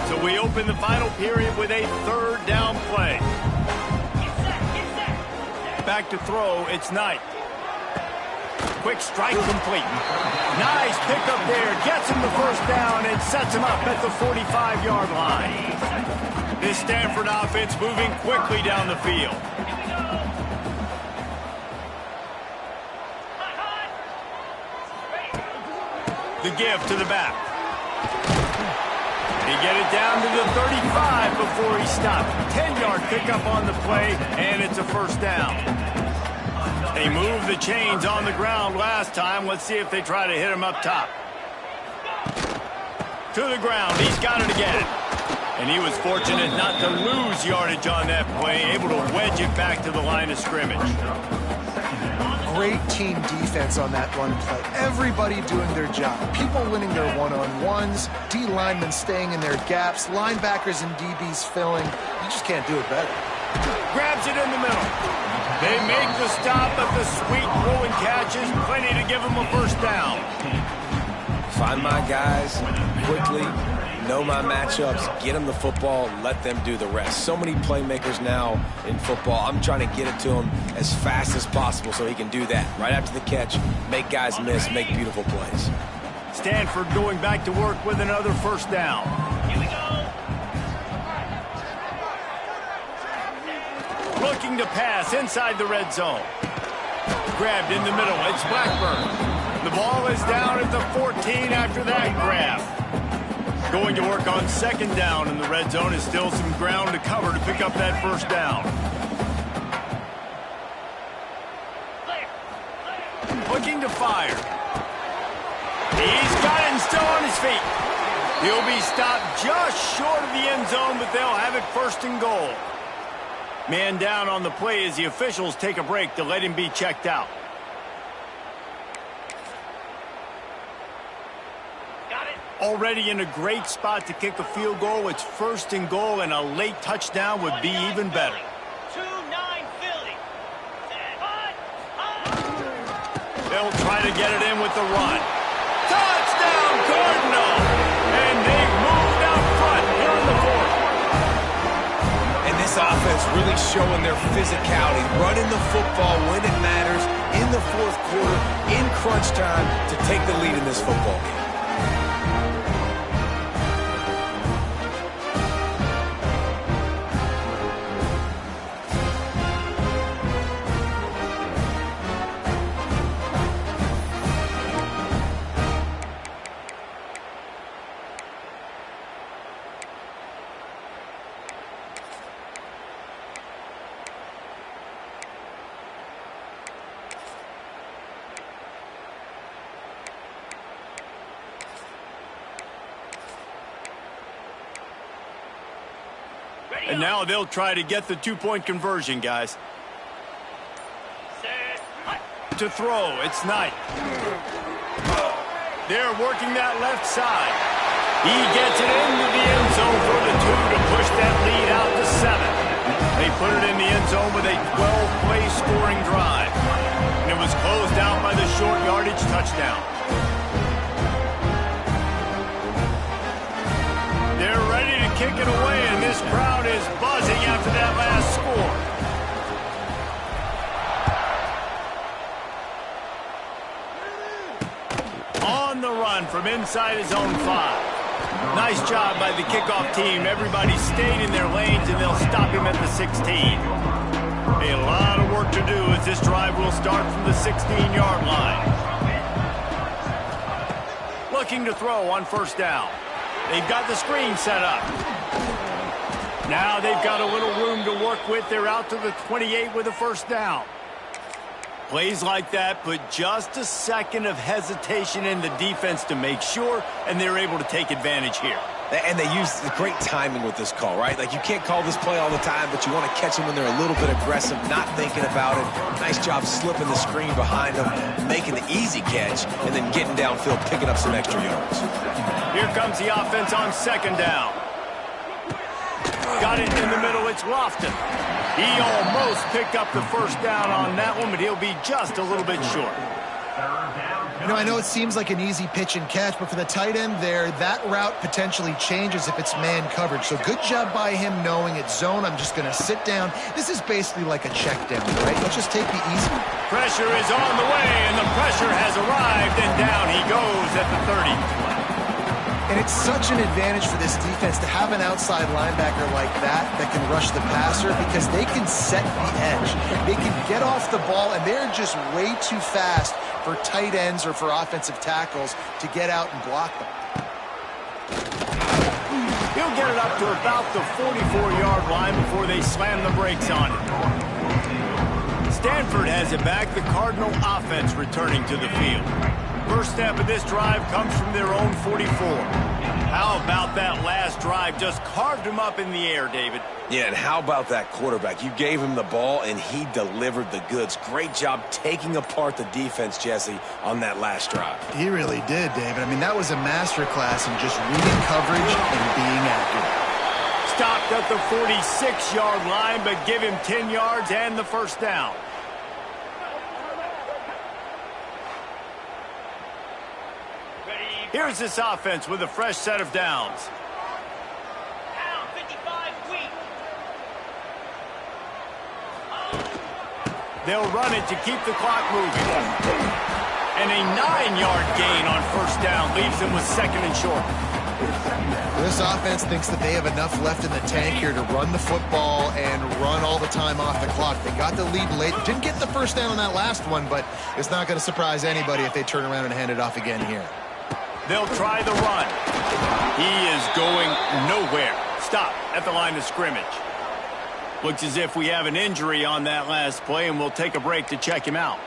So we open the final period with a 3rd down play. Back to throw, it's Knight. Quick strike complete. Nice pickup there, gets him the first down and sets him up at the 45-yard line. This Stanford offense moving quickly down the field. The give to the back. They get it down to the 35 before he stopped. 10-yard pickup on the play, and it's a first down. They moved the chains on the ground last time. Let's see if they try to hit him up top. To the ground. He's got it again. And he was fortunate not to lose yardage on that play, able to wedge it back to the line of scrimmage. Great team defense on that run play. Everybody doing their job. People winning their one-on-ones, D linemen staying in their gaps, linebackers and DBs filling. You just can't do it better. Grabs it in the middle. They make the stop, but the sweet throw and catch is plenty to give them a first down. Find my guys quickly. Know my matchups, get them the football, let them do the rest. So many playmakers now in football. I'm trying to get it to him as fast as possible so he can do that. Right after the catch, make guys miss, make beautiful plays. Stanford going back to work with another first down. Here we go. Looking to pass inside the red zone. Grabbed in the middle, it's Blackburn. The ball is down at the 14 after that grab. Going to work on 2nd down in the red zone is still some ground to cover to pick up that first down. Looking to fire. He's got it and still on his feet. He'll be stopped just short of the end zone, but they'll have it 1st and goal. Man down on the play as the officials take a break to let him be checked out. Already in a great spot to kick a field goal. It's 1st and goal, and a late touchdown would be even better. They'll try to get it in with the run. Touchdown, Cardinal! And they've moved out front here in the fourth. And this offense really showing their physicality, running the football when it matters, in the fourth quarter, in crunch time, to take the lead in this football game. And now they'll try to get the two-point conversion, guys. To throw, it's Knight. They're working that left side. He gets it into the end zone for the 2 to push that lead out to 7. They put it in the end zone with a 12-play scoring drive. And it was closed out by the short yardage touchdown. They're ready to kick it away, and this crowd is buzzing after that last score. On the run from inside his own 5. Nice job by the kickoff team. Everybody stayed in their lanes, and they'll stop him at the 16. A lot of work to do as this drive will start from the 16-yard line. Looking to throw on first down. They've got the screen set up. Now they've got a little room to work with. They're out to the 28 with a first down. Plays like that put just a second of hesitation in the defense to make sure, and they're able to take advantage here. And they use the great timing with this call, right? Like, you can't call this play all the time, but you want to catch them when they're a little bit aggressive, not thinking about it. Nice job slipping the screen behind them, making the easy catch, and then getting downfield, picking up some extra yards. Here comes the offense on second down. Got it in the middle, it's Lofton. He almost picked up the first down on that one, but he'll be just a little bit short. You know, I know it seems like an easy pitch and catch, but for the tight end there, that route potentially changes if it's man coverage. So good job by him knowing it's zone. I'm just going to sit down. This is basically like a check down, right? Let's just take the easy. Pressure is on the way, and the pressure has arrived, and down he goes at the 30. And it's such an advantage for this defense to have an outside linebacker like that can rush the passer, because they can set the edge. They can get off the ball, and they're just way too fast for tight ends or for offensive tackles to get out and block them. He'll get it up to about the 44-yard line before they slam the brakes on it. Stanford has it back. The Cardinal offense returning to the field. First step of this drive comes from their own 44. How about that last drive? Just carved him up in the air, David. Yeah, and how about that quarterback? You gave him the ball, and he delivered the goods. Great job taking apart the defense, Jesse, on that last drive. He really did, David. I mean, that was a masterclass in just reading coverage and being accurate. Stopped at the 46-yard line, but give him 10 yards and the first down. Here's this offense with a fresh set of downs. Down 55 weak. They'll run it to keep the clock moving. And a 9-yard gain on first down leaves them with second and short. This offense thinks that they have enough left in the tank here to run the football and run all the time off the clock. They got the lead late. Didn't get the first down on that last one, but it's not going to surprise anybody if they turn around and hand it off again here. They'll try the run. He is going nowhere. Stop at the line of scrimmage. Looks as if we have an injury on that last play, and we'll take a break to check him out.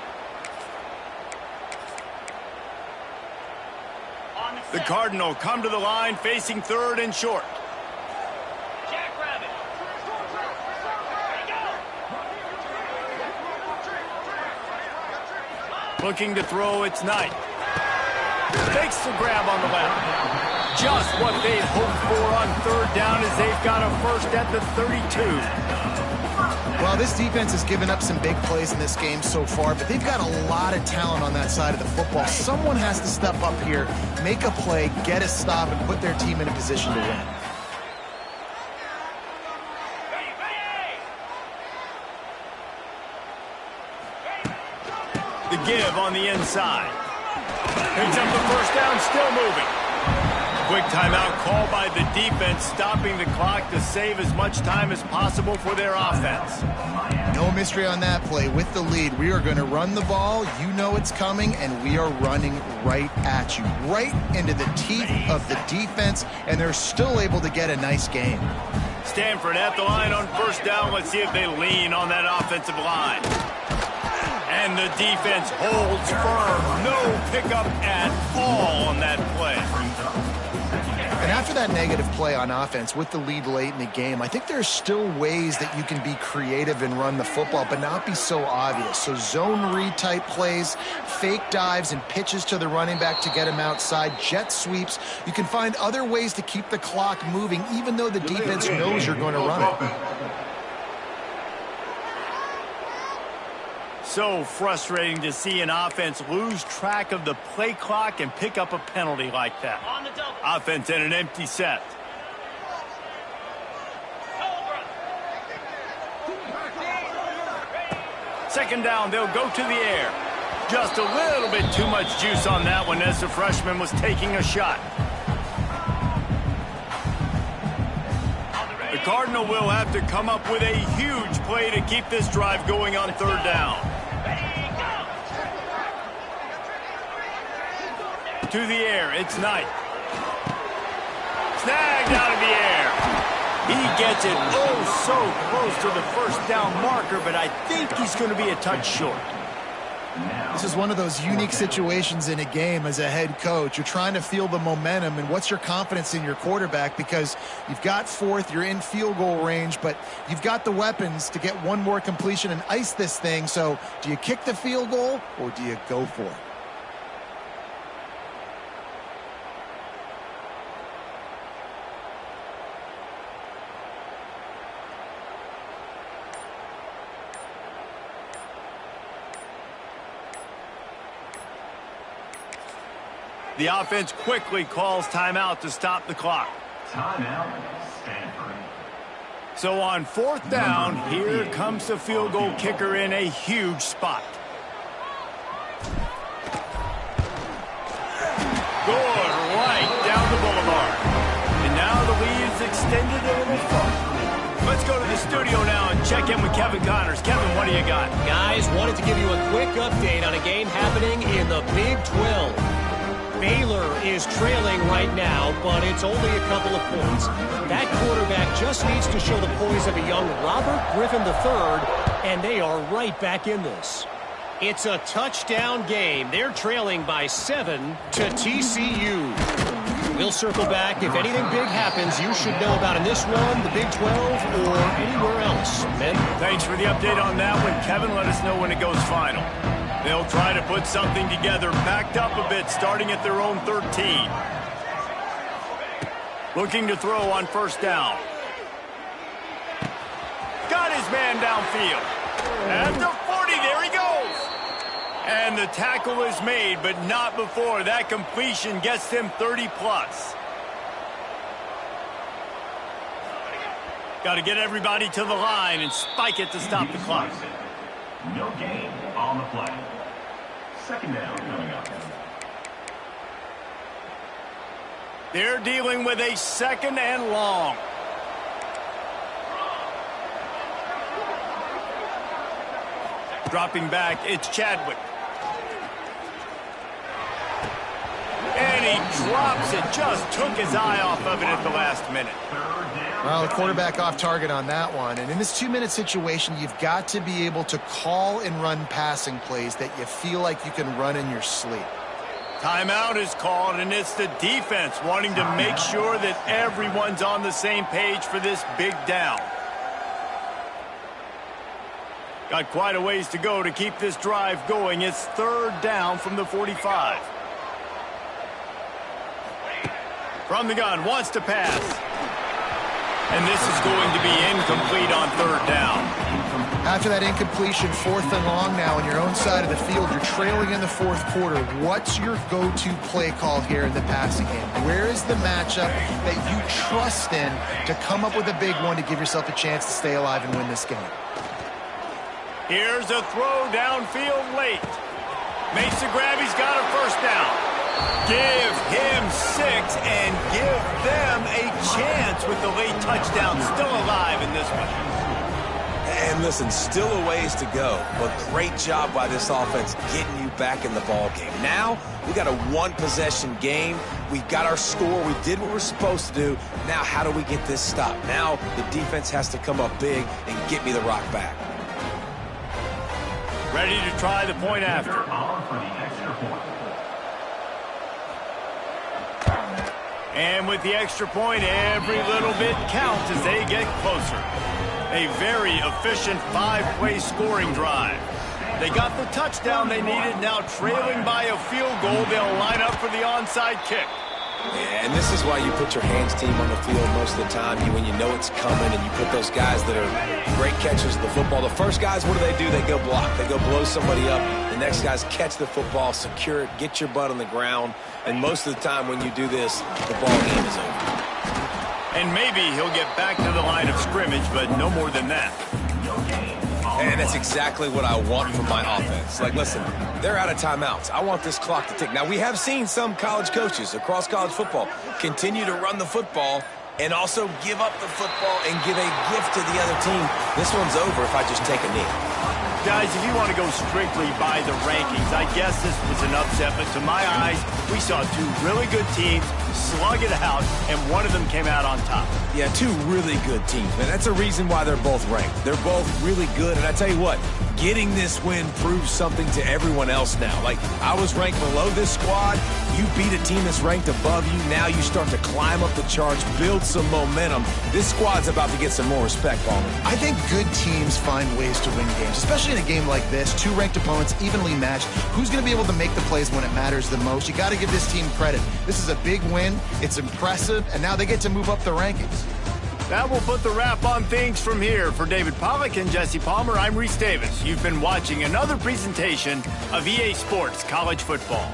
The Cardinal come to the line facing third and short. Jackrabbit. Looking to throw, it's Knight. Takes the grab on the left. Just what they'd hoped for on third down, as they've got a first at the 32. Well, this defense has given up some big plays in this game so far, but they've got a lot of talent on that side of the football. Someone has to step up here, make a play, get a stop, and put their team in a position to win. The give on the inside. Picks up the first down, still moving. Quick timeout called by the defense, stopping the clock to save as much time as possible for their offense. No mystery on that play. With the lead, we are going to run the ball. You know it's coming, and we are running right at you, right into the teeth of the defense, and they're still able to get a nice game. Stanford at the line on first down. Let's see if they lean on that offensive line. And the defense holds firm. No pickup at all on that play. And after that negative play on offense with the lead late in the game, I think there's still ways that you can be creative and run the football, but not be so obvious. So zone read type plays, fake dives and pitches to the running back to get him outside, jet sweeps. You can find other ways to keep the clock moving, even though the defense knows you're going to run it. So frustrating to see an offense lose track of the play clock and pick up a penalty like that. On the double. Offense in an empty set. Second down, they'll go to the air. Just a little bit too much juice on that one as the freshman was taking a shot. The Cardinal will have to come up with a huge play to keep this drive going on third down. To the air, it's Knight. Snagged out of the air. He gets it oh so close to the first down marker, but I think he's going to be a touch short. This is one of those unique situations in a game as a head coach. You're trying to feel the momentum, and what's your confidence in your quarterback? Because you've got fourth, you're in field goal range, but you've got the weapons to get one more completion and ice this thing. So do you kick the field goal or do you go for it? The offense quickly calls timeout to stop the clock. Timeout, Stanford. So on fourth down, here comes the field goal kicker in a huge spot. Good, right down the boulevard. And now the lead is extended a little further. Let's go to the studio now and check in with Kevin Connors. Kevin, what do you got? Guys, wanted to give you a quick update on a game happening in the Big 12. Baylor is trailing right now, but it's only a couple of points. That quarterback just needs to show the poise of a young Robert Griffin III, and they are right back in this. It's a touchdown game. They're trailing by 7 to TCU. We'll circle back. If anything big happens, you should know about in this one, the Big 12, or anywhere else. Ben? Thanks for the update on that one, Kevin. Let us know when it goes final. They'll try to put something together, backed up a bit, starting at their own 13. Looking to throw on first down. Got his man downfield. At the 40, there he goes. And the tackle is made, but not before that completion gets them 30-plus. Got to get everybody to the line and spike it to stop the clock. No gain on the play. Second down coming up. They're dealing with a second and long. Dropping back, it's Chadwick. And he drops it, just took his eye off of it at the last minute. Well, the quarterback off target on that one. And in this 2-minute situation, you've got to be able to call and run passing plays that you feel like you can run in your sleep. Timeout is called, and it's the defense wanting to make sure that everyone's on the same page for this big down. Got quite a ways to go to keep this drive going. It's third down from the 45. From the gun, wants to pass. And this is going to be incomplete on third down. After that incompletion, 4th and long now on your own side of the field, you're trailing in the 4th quarter. What's your go-to play call here in the passing game? Where is the matchup that you trust in to come up with a big one to give yourself a chance to stay alive and win this game? Here's a throw downfield late. Makes the grab. He's got a first down. Give him 6 and give them a chance with the late touchdown. Still alive in this one. And listen, still a ways to go, but great job by this offense getting you back in the ball game. Now, we got a one-possession game. We got our score. We did what we're supposed to do. Now, how do we get this stopped? Now, the defense has to come up big and get me the rock back. Ready to try the point after. And with the extra point, every little bit counts as they get closer. A very efficient 5-play scoring drive. They got the touchdown they needed. Now trailing by a field goal, they'll line up for the onside kick. Yeah, and this is why you put your hands team on the field most of the time. When you know it's coming and you put those guys that are great catchers of the football. The first guys, what do? They go block. They go blow somebody up. The next guys catch the football, secure it, get your butt on the ground. And most of the time when you do this, the ball game is over. And maybe he'll get back to the line of scrimmage, but no more than that. And that's exactly what I want from my offense. Like, listen, they're out of timeouts. I want this clock to tick. Now, we have seen some college coaches across college football continue to run the football and also give up the football and give a gift to the other team. This one's over if I just take a knee. Guys, if you want to go strictly by the rankings, I guess this was an upset, but to my eyes, we saw 2 really good teams slug it out, and one of them came out on top. Yeah, 2 really good teams, man. That's a reason why they're both ranked. They're both really good, and I tell you what, getting this win proves something to everyone else now. Like, I was ranked below this squad. You beat a team that's ranked above you. Now you start to climb up the charts, build some momentum. This squad's about to get some more respect, Palmer. I think good teams find ways to win games, especially in a game like this. 2 ranked opponents, evenly matched. Who's going to be able to make the plays when it matters the most? You got to give this team credit. This is a big win. It's impressive, and now they get to move up the rankings. That will put the wrap on things from here. For David Pollack and Jesse Palmer, I'm Reese Davis. You've been watching another presentation of EA Sports College Football.